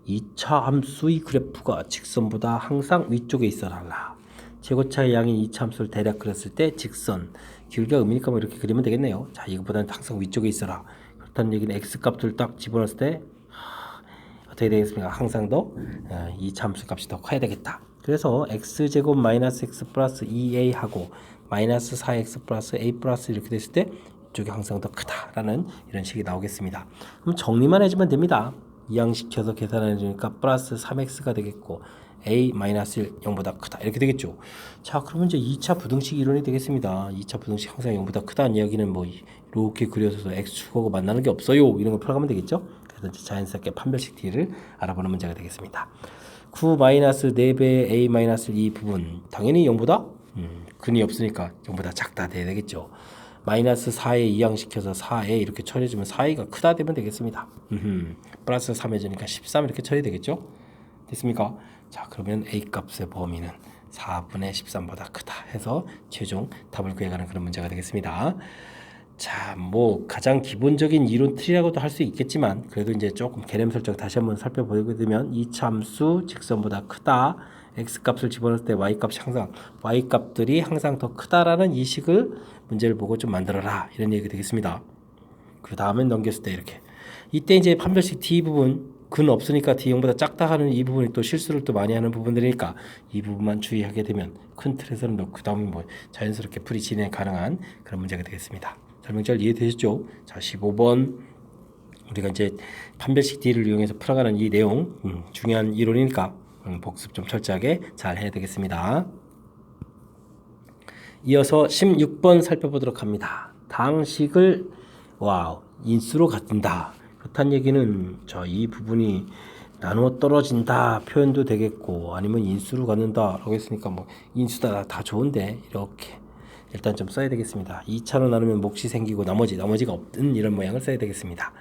2차 함수의 그래프가 직선보다 항상 위쪽에 있어라. 최고차의 양인 2차 함수를 대략 그렸을 때 직선, 기울기가 의미니까 뭐 이렇게 그리면 되겠네요. 자, 이것보다는 항상 위쪽에 있어라. 그렇다는 얘기는 x값을 딱 집어넣었을 때 어떻게 되겠습니까? 항상 더 2차 함수 값이 더 커야 되겠다. 그래서 x제곱 마이너스 x 플러스 2a 하고 마이너스 4x 플러스 a 플러스 이렇게 됐을 때 이쪽이 항상 더 크다라는 이런 식이 나오겠습니다. 그럼 정리만 해주면 됩니다. 이항시켜서 계산해주니까 플러스 3x가 되겠고 a 마이너스 1 0보다 크다 이렇게 되겠죠. 자, 그러면 이제 2차 부등식 이론이 되겠습니다. 2차 부등식 항상 0보다 크다는 이야기는 뭐 이렇게 그려서 x축하고 만나는 게 없어요 이런 걸 풀어가면 되겠죠. 그래서 이제 자연스럽게 판별식 D를 알아보는 문제가 되겠습니다. 9 마이너스 4배의 a 마이너스 2 부분 당연히 0보다 근이 없으니까 0보다 작다 돼야 되겠죠. 마이너스 4에 이항시켜서 4에 이렇게 처리해주면 4a가 크다 되면 되겠습니다. 플러스 3 해주니까 13 이렇게 처리되겠죠. 됐습니까? 자, 그러면 a 값의 범위는 4분의 13보다 크다 해서 최종 답을 구해가는 그런 문제가 되겠습니다. 자, 뭐 가장 기본적인 이론 틀이라고도 할 수 있겠지만 그래도 이제 조금 개념 설정 다시 한번 살펴보게 되면 이 함수 직선보다 크다, x값을 집어넣을 때 y값이 항상 y값들이 항상 더 크다라는 이 식을 문제를 보고 좀 만들어라 이런 얘기가 되겠습니다. 그 다음에 넘겼을 때 이렇게 이때 이제 판별식 D 부분 근 없으니까 D형보다 작다 하는 이 부분이 또 실수를 또 많이 하는 부분들이니까 이 부분만 주의하게 되면 큰 틀에서는 그 다음에 뭐 자연스럽게 풀이 진행 가능한 그런 문제가 되겠습니다. 설명 잘 이해되셨죠? 자, 15번 우리가 이제 판별식 D를 이용해서 풀어가는 이 내용 중요한 이론이니까 복습 좀 철저하게 잘 해야 되겠습니다. 이어서 16번 살펴보도록 합니다. 다항식을 인수로 갖는다. 그렇다는 얘기는 이 부분이 나누어 떨어진다 표현도 되겠고 아니면 인수로 갖는다 라고 했으니까 뭐 인수다 다 좋은데 이렇게 일단 좀 써야 되겠습니다. 2차로 나누면 몫이 생기고 나머지가 없는 이런 모양을 써야 되겠습니다.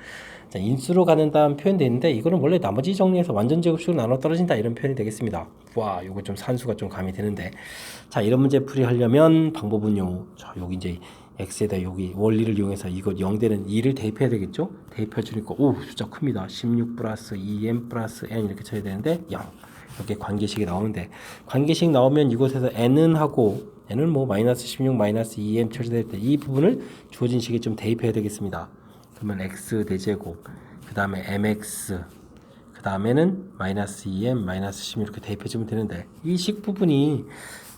자, 인수로 갖는다는 표현도 있는데 이거는 원래 나머지 정리해서 완전 제곱식으로 나눠 떨어진다 이런 표현이 되겠습니다. 요거 좀 산수가 좀 감이 되는데 자, 이런 문제 풀이하려면 방법은요. 자, 여기 이제 x에다 여기 원리를 이용해서 이거 0되는 2를 대입해야 되겠죠? 대입해 주니까 숫자 큽니다. 16 플러스 2m 플러스 n 이렇게 쳐야 되는데 0 이렇게 관계식이 나오는데 관계식 나오면 이곳에서 n은 하고 n은 뭐 마이너스 16 마이너스 2m 처리될 때 이 부분을 주어진 식에 좀 대입해야 되겠습니다. 그러면 x 대제곱 그 다음에 mx 그 다음에는 마이너스 2m 마이너스 16 이렇게 대입해 주면 되는데 이 식 부분이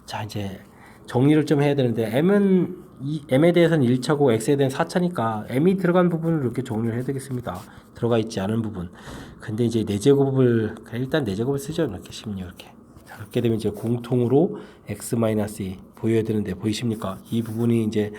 자 이제 정리를 좀 해야 되는데 m에 대해서는 1차고 x에 대한 4차니까 m이 들어간 부분을 이렇게 정리를 해야 되겠습니다. 들어가 있지 않은 부분. 근데 이제 4제곱을 일단 4제곱을 쓰죠. 이렇게 16 이렇게. 자, 그렇게 되면 이제 공통으로 x-2 보여야 되는데 보이십니까? 이 부분이 이제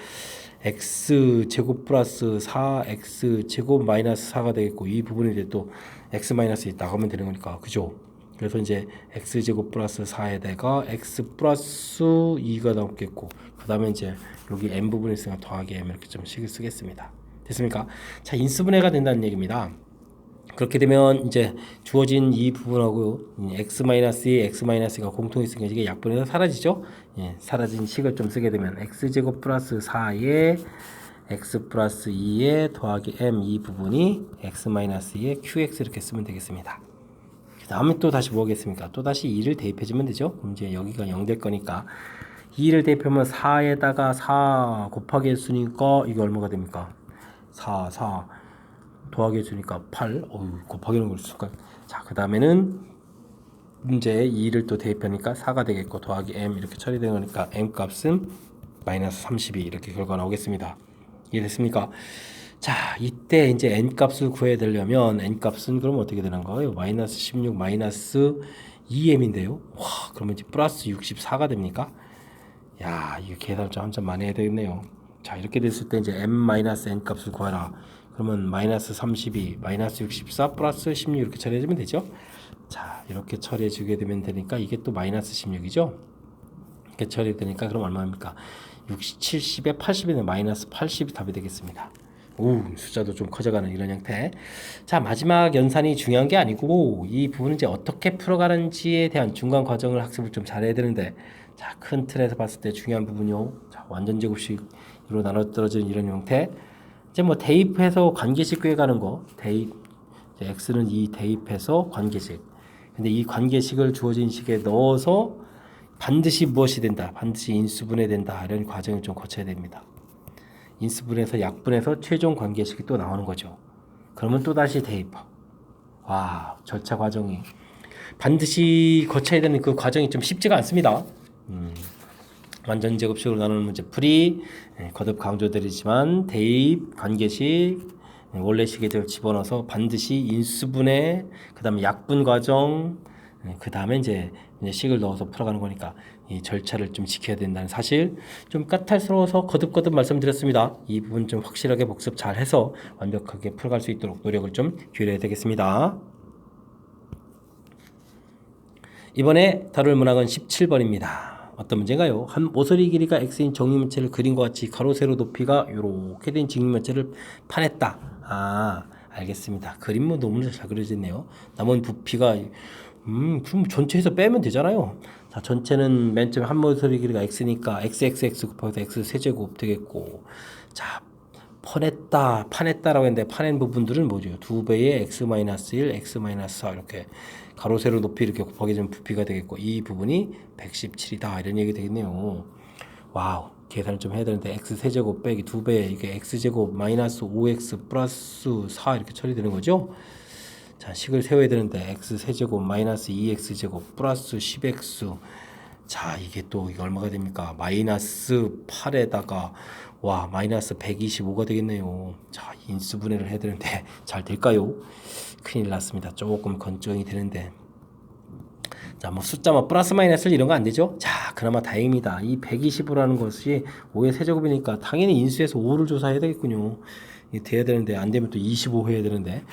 x제곱 플러스 4x제곱 마이너스 4가 되겠고 이 부분이 이제 또 x-2 나가면 되는 거니까 그죠? 그래서 이제 x제곱 플러스 4에다가 x 플러스 2가 나오겠고 그 다음에 이제 여기 m 부분에 있으니까 더하기 m 이렇게 좀 식을 쓰겠습니다. 됐습니까? 자, 인수분해가 된다는 얘기입니다. 그렇게 되면 이제 주어진 이 부분하고 x-2, x-가 공통이 있으니까 이게 약분해서 사라지죠? 예, 사라진 식을 좀 쓰게 되면 x제곱 플러스 4에 x 플러스 2에 더하기 m 이 부분이 x-2에 qx 이렇게 쓰면 되겠습니다. 그 다음에 또 다시 뭐 하겠습니까? 또 다시 2를 대입해주면 되죠? 그럼 이제 여기가 0 될 거니까 2를 대입하면 4에다가 4 곱하기 했으니까 이게 얼마가 됩니까? 4 더하기 해주니까 8 곱하기는 걸 쓸까? 자, 그 다음에는 이제 2를 또 대입하니까 4가 되겠고 더하기 m 이렇게 처리되는 거니까 m 값은 마이너스 32 이렇게 결과 나오겠습니다. 이해됐습니까? 자, 이때 이제 n 값을 구해야 되려면 n 값은 그럼 어떻게 되는 거예요? 마이너스 16 마이너스 2m인데요. 와, 그러면 이제 플러스 64가 됩니까? 야, 이거 계산 좀 한참 많이 해야 되겠네요. 자, 이렇게 됐을 때 이제 m-n 값을 구하라. 그러면 마이너스 32, 마이너스 64 플러스 16 이렇게 처리해주면 되죠. 자, 이렇게 처리해주게 되면 되니까 이게 또 마이너스 16이죠. 이렇게 처리되니까 그럼 얼마입니까? 60, 70에 80이면 마이너스 80이 답이 되겠습니다. 숫자도 좀 커져가는 이런 형태. 자, 마지막 연산이 중요한 게 아니고 이 부분은 이제 어떻게 풀어가는지에 대한 중간 과정을 학습을 좀 잘해야 되는데 자, 큰 틀에서 봤을 때 중요한 부분이요. 자, 완전 제곱식으로 나눠 떨어지는 이런 형태. 이제 뭐 대입해서 관계식 구해가는 거. 대입. x는 이 대입해서 관계식. 근데 이 관계식을 주어진 식에 넣어서 반드시 무엇이 된다. 반드시 인수분해 된다. 이런 과정을 좀 거쳐야 됩니다. 인수분해서 약분해서 최종 관계식이 또 나오는 거죠. 그러면 또 다시 대입. 와, 절차 과정이 반드시 거쳐야 되는 그 과정이 좀 쉽지가 않습니다. 완전 제곱식으로 나누는 문제 풀이 거듭 강조드리지만 대입, 관계식, 원래식에 집어넣어서 반드시 인수분해, 그 다음에 약분 과정, 그 다음에 이제 식을 넣어서 풀어가는 거니까 이 절차를 좀 지켜야 된다는 사실 좀 까탈스러워서 거듭거듭 말씀드렸습니다. 이 부분 좀 확실하게 복습 잘 해서 완벽하게 풀어갈 수 있도록 노력을 좀 기울여야 되겠습니다. 이번에 다룰 문항은 17번입니다. 어떤 문제인가요? 한 모서리 길이가 x인 정육면체를 그린 것 같이 가로 세로 높이가 이렇게 된 직육면체를 파냈다. 알겠습니다. 그림은 너무 잘 그려졌네요. 남은 부피가 그럼 전체에서 빼면 되잖아요. 자, 전체는 맨 처음 한 모서리 길이가 x니까 xxx 곱해서 x 세제곱 되겠고, 자, 파냈다라고 했는데 파낸 부분들은 뭐죠? 2배의 x-1, x-4 이렇게 가로 세로 높이 이렇게 곱하기 되면 부피가 되겠고 이 부분이 117이다 이런 얘기 되겠네요. 와우, 계산을 좀 해야 되는데 x 세제곱 빼기 2배 이게 x제곱 마이너스 5x 플러스 4 이렇게 처리되는 거죠. 자, 식을 세워야 되는데 x 세제곱 마이너스 2x제곱 플러스 10x. 자, 이게 또 이게 얼마가 됩니까? 마이너스 8에다가 와 마이너스 125가 되겠네요. 자, 인수분해를 해야 되는데 잘 될까요? 큰일 났습니다. 조금 걱정이 되는데. 자, 뭐 숫자 뭐 플러스 마이너스 이런 거 안 되죠? 자, 그나마 다행입니다. 이 125라는 것이 5의 세제곱이니까 당연히 인수해서 5를 조사해야 되겠군요. 이게 돼야 되는데 안 되면 또 25 해야 되는데.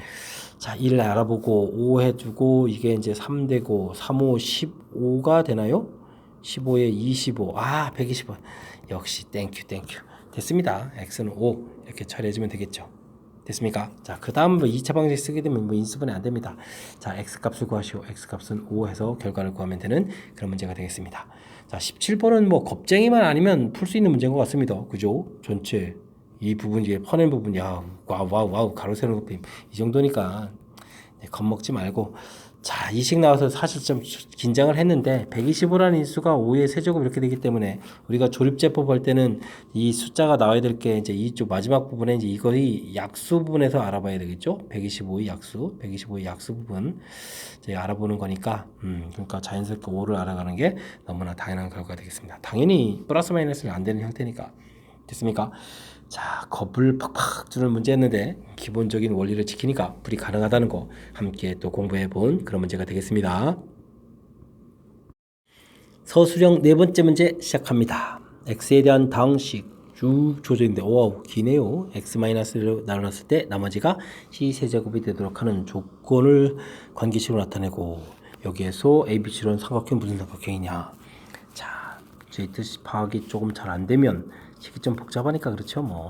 자, 1을 알아보고 5 해주고 이게 이제 3 되고 3, 5, 15가 되나요? 15에 25. 아, 125. 역시 땡큐. 됐습니다. x는 5 이렇게 처리해주면 되겠죠. 됐습니까? 자, 그 다음 뭐 2차 방식 쓰게 되면 뭐 인수분해 안 됩니다. 자, x 값을 구하시오. x 값은 5 해서 결과를 구하면 되는 그런 문제가 되겠습니다. 자, 17번은 뭐 겁쟁이만 아니면 풀 수 있는 문제인 것 같습니다. 그죠? 전체 이 부분 이게 퍼낸 부분 야 와우 가로 세로 높임 이 정도니까 겁먹지 말고. 자, 이 식 나와서 사실 좀 긴장을 했는데 125라는 인수가 5의 세제곱 이렇게 되기 때문에 우리가 조립제법 할 때는 이 숫자가 나와야 될 게 이제 이쪽 마지막 부분에 이제 이거의 약수 부분에서 알아봐야 되겠죠. 125의 약수 부분 이제 알아보는 거니까 그러니까 자연스럽게 5를 알아가는 게 너무나 당연한 결과가 되겠습니다. 당연히 플러스 마이너스는 안 되는 형태니까. 됐습니까? 자, 겁을 팍팍 주는 문제였는데 기본적인 원리를 지키니까 풀이 가능하다는 거 함께 또 공부해 본 그런 문제가 되겠습니다. 서술형 네 번째 문제 시작합니다. x에 대한 다항식 쭉 조정인데 오 기네요. x-를 나눴을 때 나머지가 c세제곱이 되도록 하는 조건을 관계식으로 나타내고 여기에서 ABC로는 삼각형 무슨 삼각형이냐. 자, 제 뜻이 파악이 조금 잘 안 되면 식이 좀 복잡하니까 그렇죠. 뭐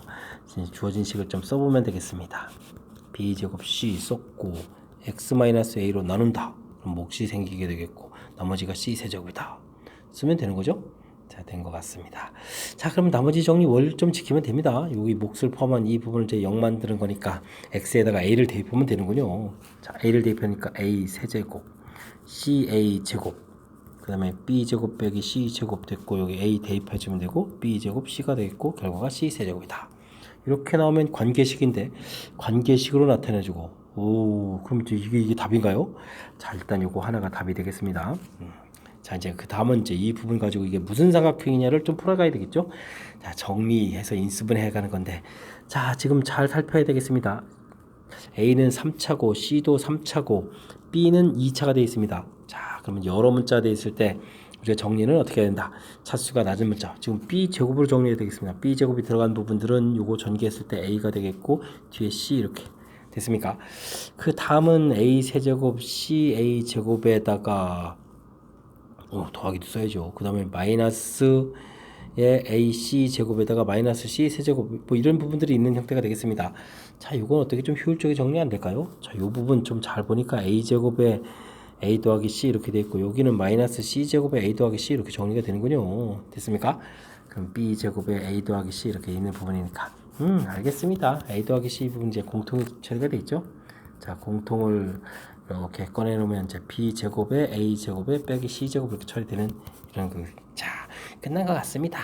주어진 식을 좀 써보면 되겠습니다. b제곱 c 썼고 x-a로 나눈다. 그럼 몫이 생기게 되겠고 나머지가 c 세제곱이다. 쓰면 되는 거죠. 자, 된 것 같습니다. 자, 그럼 나머지 정리 원리 좀 지키면 됩니다. 여기 몫을 포함한 이 부분을 이제 0 만드는 거니까 x에다가 a를 대입하면 되는군요. 자, a를 대입하니까 a 세제곱 ca 제곱 그 다음에 b제곱 빼기 c제곱 됐고 여기 a 대입해주면 되고 b제곱 c가 되겠고 결과가 c세제곱이다. 이렇게 나오면 관계식인데 관계식으로 나타내주고 오 그럼 이게 답인가요? 자, 일단 요거 하나가 답이 되겠습니다. 자, 이제 그 다음은 이제 이 부분 가지고 이게 무슨 삼각형이냐를 좀 풀어가야 되겠죠. 자, 정리해서 인수분해 해가는 건데 자, 지금 잘 살펴야 되겠습니다. A는 3차고 C도 3차고 B는 2차가 되어 있습니다. 자, 그러면 여러 문자가 되어 있을 때 우리가 정리는 어떻게 해야 된다? 차수가 낮은 문자 지금 B제곱으로 정리해야 되겠습니다. B제곱이 들어간 부분들은 요거 전개했을 때 A가 되겠고 뒤에 C 이렇게 됐습니까? 그 다음은 A 세제곱 C A 제곱에다가 더하기도 써야죠. 그 다음에 마이너스 AC 제곱에다가 마이너스 C 세제곱 뭐 이런 부분들이 있는 형태가 되겠습니다. 자, 이건 어떻게 좀 효율적이 정리 안 될까요? 자, 이 부분 좀 잘 보니까 A 제곱에 A 더하기 C 이렇게 돼 있고 여기는 마이너스 C 제곱에 A 더하기 C 이렇게 정리가 되는군요. 됐습니까? 그럼 B 제곱에 A 더하기 C 이렇게 있는 부분이니까 알겠습니다. A 더하기 C 부분 이제 공통이 처리가 돼 있죠. 자, 공통을 이렇게 꺼내놓으면 이제 B 제곱에 A 제곱에 빼기 C 제곱 이렇게 처리되는 이런 자, 끝난 것 같습니다.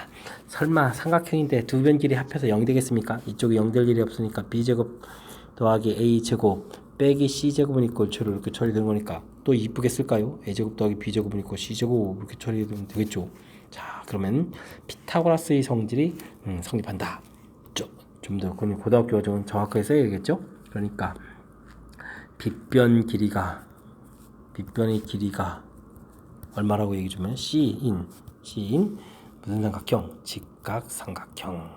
설마 삼각형인데 두 변 길이 합해서 0이 되겠습니까? 이쪽이 0 될 일이 없으니까 B 제곱 더하기 A 제곱 빼기 C 제곱은 있고 이렇게 처리되는 거니까 또 이쁘게 쓸까요? A 제곱 더하기 B 제곱은 있고 C 제곱 이렇게 처리되면 되겠죠. 자, 그러면 피타고라스의 성질이 성립한다. 좀 더 고등학교 좀 정확하게 써야겠죠? 그러니까 빗변의 길이가 얼마라고 얘기 주면 C인 무슨 삼각형? 직각삼각형.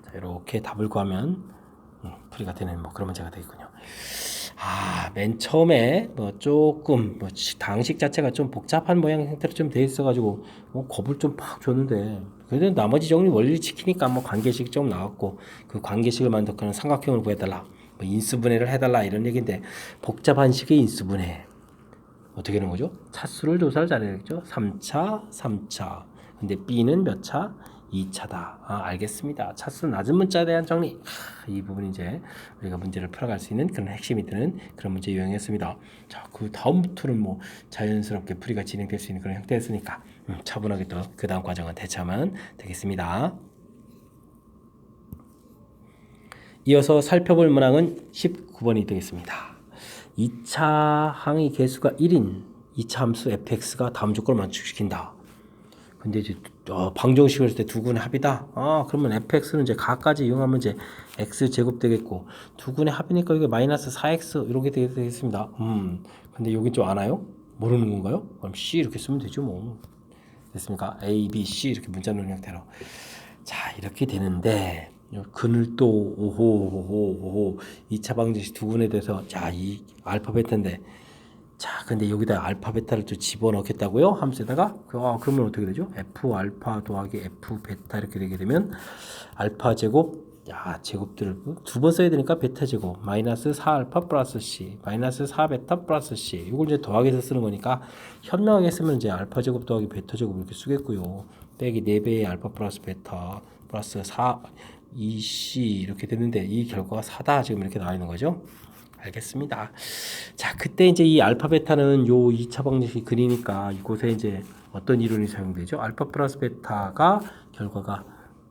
자, 이렇게 답을 구하면 풀이가 되는 뭐 그런 문제가 되겠군요. 아, 맨 처음에 뭐 조금 뭐 당식 자체가 좀 복잡한 모양 형태로 좀 돼 있어가지고 겁을 좀 팍 줬는데 그래도 나머지 정리 원리를 지키니까 뭐 관계식 좀 나왔고 그 관계식을 만들어서 삼각형을 구해달라. 뭐 인수분해를 해달라 이런 얘기인데 복잡한 식의 인수분해 어떻게 하는 거죠? 차수를 조사를 잘해야겠죠. 3차 근데 B는 몇 차? 2차다. 아, 알겠습니다. 차수 낮은 문자에 대한 정리. 이 부분이 이제 우리가 문제를 풀어갈 수 있는 그런 핵심이 되는 그런 문제 유형이었습니다. 자, 그 다음부터는 뭐 자연스럽게 풀이가 진행될 수 있는 그런 형태였으니까 차분하게 또 그 다음 과정은 대처하면 되겠습니다. 이어서 살펴볼 문항은 9번이 되겠습니다. 2차 항의 개수가 1인 2차 함수 fx가 다음 조건을 만족시킨다. 근데 이제 방정식을 했을 때 두 군의 합이다. 그러면 fx는 이제 가까지 이용하면 이제 x 제곱 되겠고 두 군의 합이니까 이게 마이너스 4x 이렇게 되겠습니다. 근데 여기 좀 아나요? 모르는 건가요? 그럼 c 이렇게 쓰면 되죠 뭐. 됐습니까? a, b, c 이렇게 문자론 형태로. 자 이렇게 되는데 근을 또 오호 2차 방정식 두 군에 대해서 자 이 알파 베타인데 자 근데 여기다 알파 베타를 좀 집어넣겠다고요? 함수에다가 그러면 어떻게 되죠? f 알파 더하기 f 베타 이렇게 되게 되면 알파 제곱 제곱들을 두 번 써야 되니까 베타 제곱 마이너스 4 알파 플러스 c 마이너스 4 베타 플러스 c 이걸 이제 더하기해서 쓰는 거니까 현명하게 쓰면 이제 알파 제곱 더하기 베타 제곱 이렇게 쓰겠고요. 빼기 4배의 알파 플러스 베타 플러스 4 2c 이렇게 되는데 이 결과가 4다 지금 이렇게 나와 있는 거죠. 알겠습니다. 자, 그때 이제 이 알파 베타는 요 2차 방정식 그리니까 이곳에 이제 어떤 이론이 사용되죠? 알파 플러스 베타가 결과가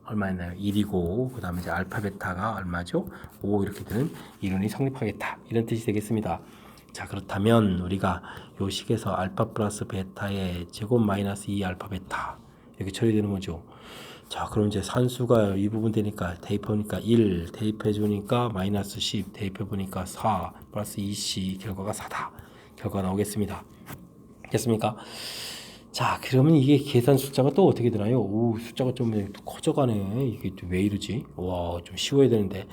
얼마였나요? 1이고 그다음에 이제 알파 베타가 얼마죠? 5 이렇게 되는 이론이 성립하겠다. 이런 뜻이 되겠습니다. 자, 그렇다면 우리가 요 식에서 알파 플러스 베타의 제곱 마이너스 2 알파 베타 이렇게 처리되는 거죠. 자, 그럼 이제 산수가 이 부분 되니까 대입해보니까 1, 대입해주니까 마이너스 10, 대입해보니까 4, 플러스 2c, 결과가 4다. 결과 나오겠습니다. 됐습니까? 자, 그러면 이게 계산 숫자가 또 어떻게 되나요? 오, 숫자가 좀 커져가네. 이게 왜 이러지? 와, 좀 쉬워야 되는데.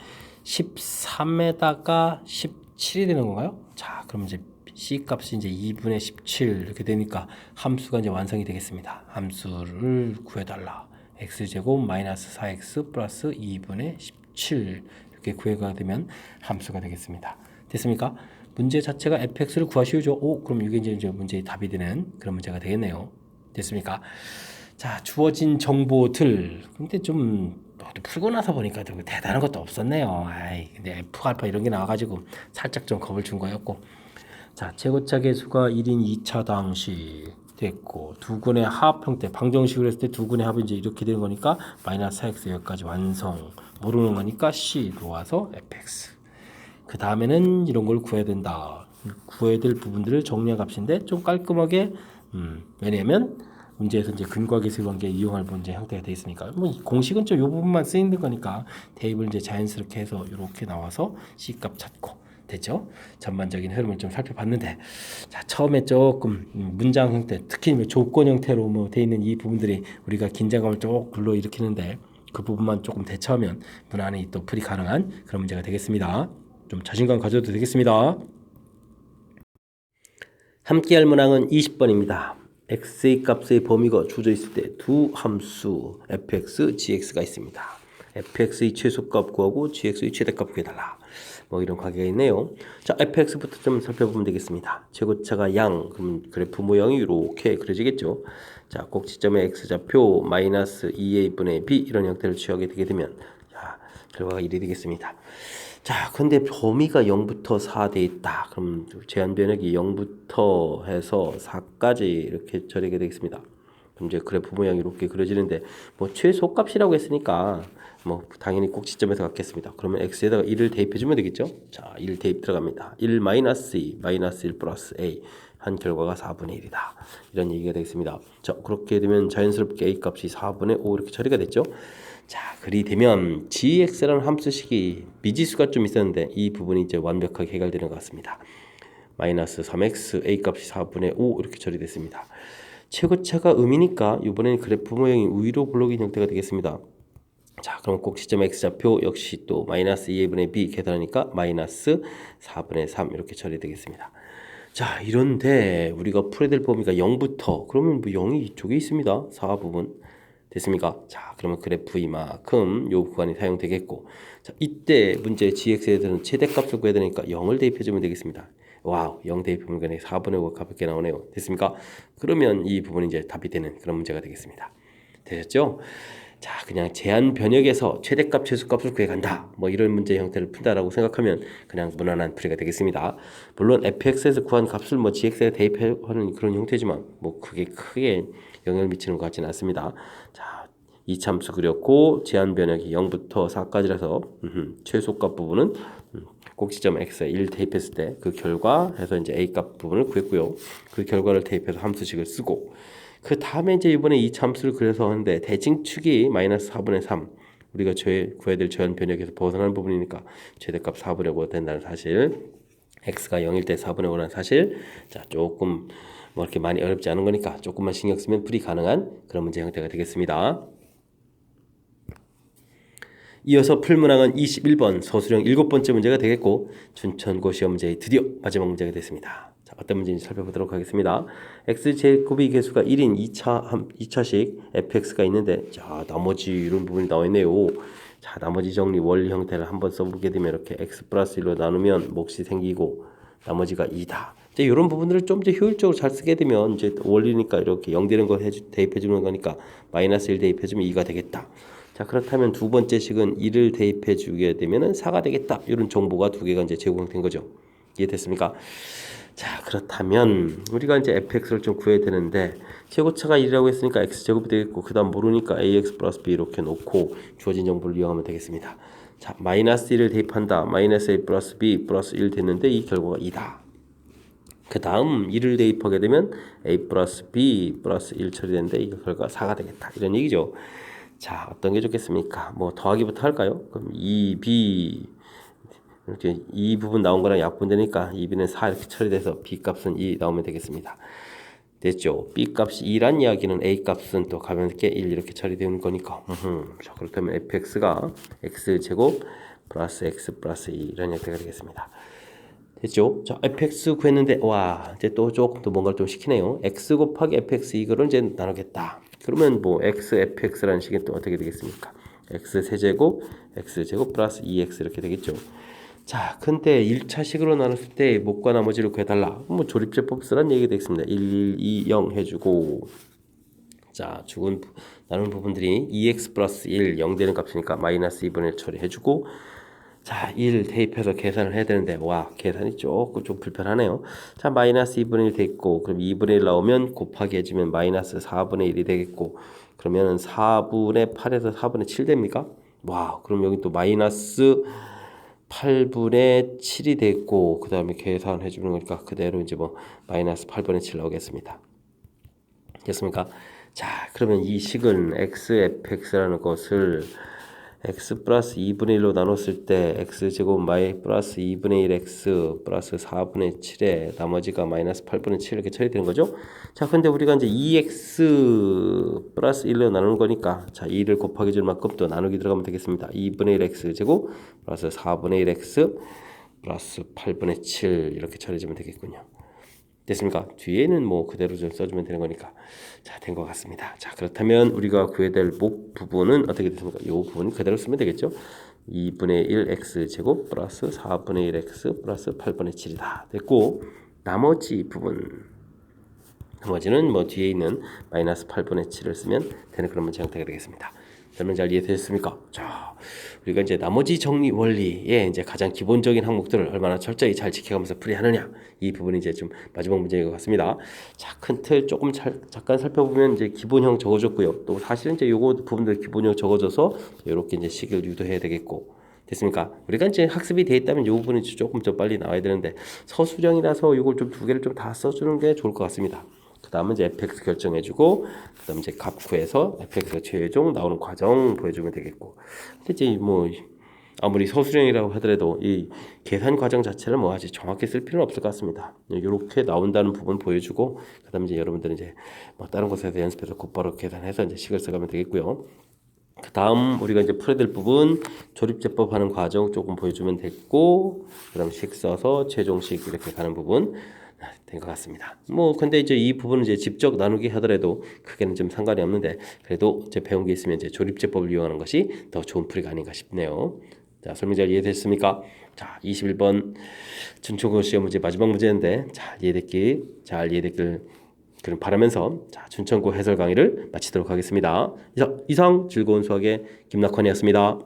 13에다가 17이 되는 건가요? 자, 그럼 이제 c 값이 이제 2분의 17 이렇게 되니까 함수가 이제 완성이 되겠습니다. 함수를 구해달라. x제곱 마이너스 4x 플러스 2분의 17 이렇게 구해가 되면 함수가 되겠습니다. 됐습니까? 문제 자체가 fx를 구하시오죠. 그럼 이게 이제 문제의 답이 되는 그런 문제가 되겠네요. 됐습니까? 자, 주어진 정보들. 근데 좀 풀고 나서 보니까 좀 대단한 것도 없었네요. 근데 f 알파 이런 게 나와가지고 살짝 좀 겁을 준 거였고. 자, 최고차 계수가 1인 2차 당시 됐고 두 군의 합 형태 방정식으로 했을 때 두 군의 합이 이제 이렇게 되는 거니까 마이너스 4x 여기까지 완성. 모르는 거니까 c 놓아서 fx. 그 다음에는 이런 걸 구해야 된다. 구해야 될 부분들을 정리한 값인데 좀 깔끔하게 왜냐면 문제에서 이제 근과 계수 관계 이용할 문제 형태가 되어 있으니까 뭐 공식은 좀 이 부분만 쓰이는 거니까 대입을 이제 자연스럽게 해서 이렇게 나와서 c 값 찾고 됐죠? 전반적인 흐름을 좀 살펴봤는데 자 처음에 조금 문장 형태 특히 조건 형태로 뭐 돼 있는 이 부분들이 우리가 긴장감을 쭉 불러일으키는데 그 부분만 조금 대처하면 무난히 또 풀이 가능한 그런 문제가 되겠습니다. 좀 자신감 가져도 되겠습니다. 함께할 문항은 20번입니다. x의 값의 범위가 주어져 있을 때 두 함수 fx, gx가 있습니다. fx의 최소값 구하고 gx의 최대값 구해달라. 뭐 이런 관계가 있네요. 자, fx부터 좀 살펴보면 되겠습니다. 최고차가 양, 그럼 그래프 모양이 이렇게 그려지겠죠. 자, 꼭지점의 x좌표 마이너스 2a분의 b 이런 형태를 취하게 되게 되면 자, 결과가 1이 되겠습니다. 자, 근데 범위가 0부터 4 돼 있다. 그럼 제한 변역이 0부터 해서 4까지 이렇게 처리하게 되겠습니다. 그럼 이제 그래프 모양이 이렇게 그려지는데 뭐 최소값이라고 했으니까 뭐 당연히 꼭지점에서 갖겠습니다. 그러면 x에다가 1을 대입해주면 되겠죠. 자, 1 대입 들어갑니다. 1 마이너스 2 마이너스 1 플러스 a 한 결과가 4분의 1이다. 이런 얘기가 되겠습니다. 자, 그렇게 되면 자연스럽게 a 값이 4분의 5 이렇게 처리가 됐죠. 자, 그리 되면 gx라는 함수식이 미지수가 좀 있었는데 이 부분이 이제 완벽하게 해결되는 것 같습니다. 마이너스 3x a 값이 4분의 5 이렇게 처리됐습니다. 최고차가 음이니까 이번에는 그래프 모양이 위로 굴러긴 형태가 되겠습니다. 자, 그럼 꼭지점 x좌표 역시 또 마이너스 2분의 b 계산하니까 마이너스 4분의 3 이렇게 처리되겠습니다. 자, 이런데 우리가 풀어야 될 범위가 0부터 그러면 뭐 0이 이쪽에 있습니다. 4 부분 됐습니까? 자, 그러면 그래프 이만큼 요 구간이 사용되겠고 자, 이때 문제 gx에 대해서는 최대값을 구해야 되니까 0을 대입해주면 되겠습니다. 와우, 0 대입하면 그냥 4분의 5가 가볍게 나오네요. 됐습니까? 그러면 이 부분이 이제 답이 되는 그런 문제가 되겠습니다. 되셨죠? 자, 그냥 제한 변역에서 최대값, 최소값을 구해간다. 뭐 이런 문제 형태를 푼다라고 생각하면 그냥 무난한 풀이가 되겠습니다. 물론 fx에서 구한 값을 뭐 gx에 대입하는 그런 형태지만 뭐 크게 영향을 미치는 것 같지는 않습니다. 자, 이참수 그렸고 제한 변역이 0부터 4까지라서 최소값 부분은 꼭지점 x에 1 대입했을 때 그 결과 해서 이제 a 값 부분을 구했고요. 그 결과를 대입해서 함수식을 쓰고 그 다음에 이제 이번에 이 함수를 그려서 하는데 대칭축이 마이너스 4분의 3 우리가 구해야 될 저연 변역에서 벗어나는 부분이니까 최대값 4분의 5가 된다는 사실, x가 0일 때 4분의 5라는 사실. 자, 조금 뭐 이렇게 많이 어렵지 않은 거니까 조금만 신경 쓰면 풀이 가능한 그런 문제 형태가 되겠습니다. 이어서 풀 문항은 21번 서술형 7번째 문제가 되겠고 춘천고 시험 문제의 드디어 마지막 문제가 됐습니다. 자, 어떤 문제인지 살펴보도록 하겠습니다. x제곱의 개수가 1인 2차식 fx가 있는데 자, 나머지 이런 부분이 나와 있네요. 자, 나머지 정리 원리 형태를 한번 써보게 되면 이렇게 x 플러스 1로 나누면 몫이 생기고 나머지가 2다. 이제 이런 부분들을 좀 더 효율적으로 잘 쓰게 되면 이제 원리니까 이렇게 0 되는 거 대입해 주는 거니까 마이너스 1 대입해 주면 2가 되겠다. 자, 그렇다면 두 번째 식은 1을 대입해 주게 되면은 4가 되겠다. 이런 정보가 두 개가 이제 제공된 거죠. 이해됐습니까? 자, 그렇다면 우리가 이제 fx를 좀 구해야 되는데 최고차가 1이라고 했으니까 x제곱이 되겠고 그다음 모르니까 ax 플러스 b 이렇게 놓고 주어진 정보를 이용하면 되겠습니다. 자, 마이너스 1을 대입한다. 마이너스 a 플러스 b 플러스 1 됐는데 이 결과가 2다. 그 다음 1을 대입하게 되면 a 플러스 b 플러스 1 처리되는데 이 결과가 4가 되겠다. 이런 얘기죠. 자, 어떤 게 좋겠습니까? 뭐 더하기부터 할까요? 그럼 2b 이렇게 이 부분 나온 거랑 약분되니까 2b는 4 이렇게 처리돼서 b 값은 2 나오면 되겠습니다. 됐죠? b 값이 2란 이야기는 a 값은 또 가볍게 1 이렇게 처리되는 거니까. 자, 그렇다면 fx가 x제곱 플러스 x 플러스 2 이런 형태가 되겠습니다. 됐죠? 자, fx 구했는데 와 이제 또 조금 더 뭔가를 좀 시키네요. x 곱하기 fx 이거를 이제 나누겠다. 그러면 뭐 x fx라는 식이 또 어떻게 되겠습니까? x 세제곱 x제곱 플러스 2x 이렇게 되겠죠. 자, 근데 1차식으로 나눴을 때 몫과 나머지를 구해달라. 뭐 조립제법 쓰란 얘기가 되겠습니다. 1, 2, 0 해주고 자, 나눈 부분들이 2x 플러스 1, 0 되는 값이니까 마이너스 2분의 1 처리해주고 자, 1 대입해서 계산을 해야 되는데 와, 계산이 조금 좀 불편하네요. 자, 마이너스 2분의 1 됐고 그럼 2분의 1 나오면 곱하기 해주면 마이너스 4분의 1이 되겠고 그러면은 4분의 8에서 4분의 7 됩니까? 와, 그럼 여기 또 마이너스 8분의 7이 됐고 그 다음에 계산해 주는 거니까 그대로 이제 뭐 마이너스 8분의 7 나오겠습니다. 됐습니까? 자, 그러면 이 식은 xfx라는 것을 x 플러스 2분의 1로 나눴을 때 x제곱 마이 플러스 2분의 1 x 플러스 4분의 7에 나머지가 마이너스 8분의 7 이렇게 처리되는 거죠. 자, 근데 우리가 이제 2x 플러스 1로 나누는 거니까 자, 2를 곱하기 줄 만큼 또 나누기 들어가면 되겠습니다. 2분의 1 x제곱 플러스 4분의 1 x 플러스 8분의 7 이렇게 처리해주면 되겠군요. 됐습니까? 뒤에는 뭐 그대로 좀 써주면 되는 거니까 자, 된 것 같습니다. 자, 그렇다면 우리가 구해야 될 목 부분은 어떻게 됐습니까? 이 부분 그대로 쓰면 되겠죠. 2분의 1 x제곱 플러스 4분의 1 x 플러스 8분의 7이다 됐고 나머지 부분 나머지는 뭐 뒤에 있는 마이너스 8분의 7을 쓰면 되는 그런 문제 형태가 되겠습니다. 설명 잘 이해되셨습니까? 자, 우리가 이제 나머지 정리 원리의 이제 가장 기본적인 항목들을 얼마나 철저히 잘 지켜가면서 풀이하느냐 이 부분이 이제 좀 마지막 문제인 것 같습니다. 자, 큰 틀 조금 잠깐 살펴보면 이제 기본형 적어줬고요. 또 사실은 이제 요거 부분들 기본형 적어줘서 이렇게 이제 식을 유도해야 되겠고. 됐습니까? 우리가 이제 학습이 돼 있다면 이 부분이 조금 더 빨리 나와야 되는데 서술형이라서 이걸 좀 두 개를 좀 다 써주는 게 좋을 것 같습니다. 그 다음은 이제 fx 결정해주고 그 다음 이제 값 구해서 fx가 최종 나오는 과정 보여주면 되겠고 근데 이제 뭐 아무리 서술형이라고 하더라도 이 계산 과정 자체를 뭐 아직 정확히 쓸 필요는 없을 것 같습니다. 이렇게 나온다는 부분 보여주고 그 다음 이제 여러분들은 이제 뭐 다른 곳에서 연습해서 곧바로 계산해서 이제 식을 써가면 되겠고요. 그 다음 우리가 이제 풀어야 될 부분 조립제법 하는 과정 조금 보여주면 됐고 그 다음 식 써서 최종식 이렇게 가는 부분 된 것 같습니다. 뭐 근데 이제 이 부분은 이제 직접 나누기 하더라도 크게는 좀 상관이 없는데 그래도 이제 배운 게 있으면 이제 조립제법을 이용하는 것이 더 좋은 풀이가 아닌가 싶네요. 자, 설명 잘 이해됐습니까? 자, 21번 춘천고 시험 문제 마지막 문제인데 잘 이해됐길 그럼 바라면서 자, 춘천고 해설 강의를 마치도록 하겠습니다. 이상 즐거운 수학의 김낙환이었습니다.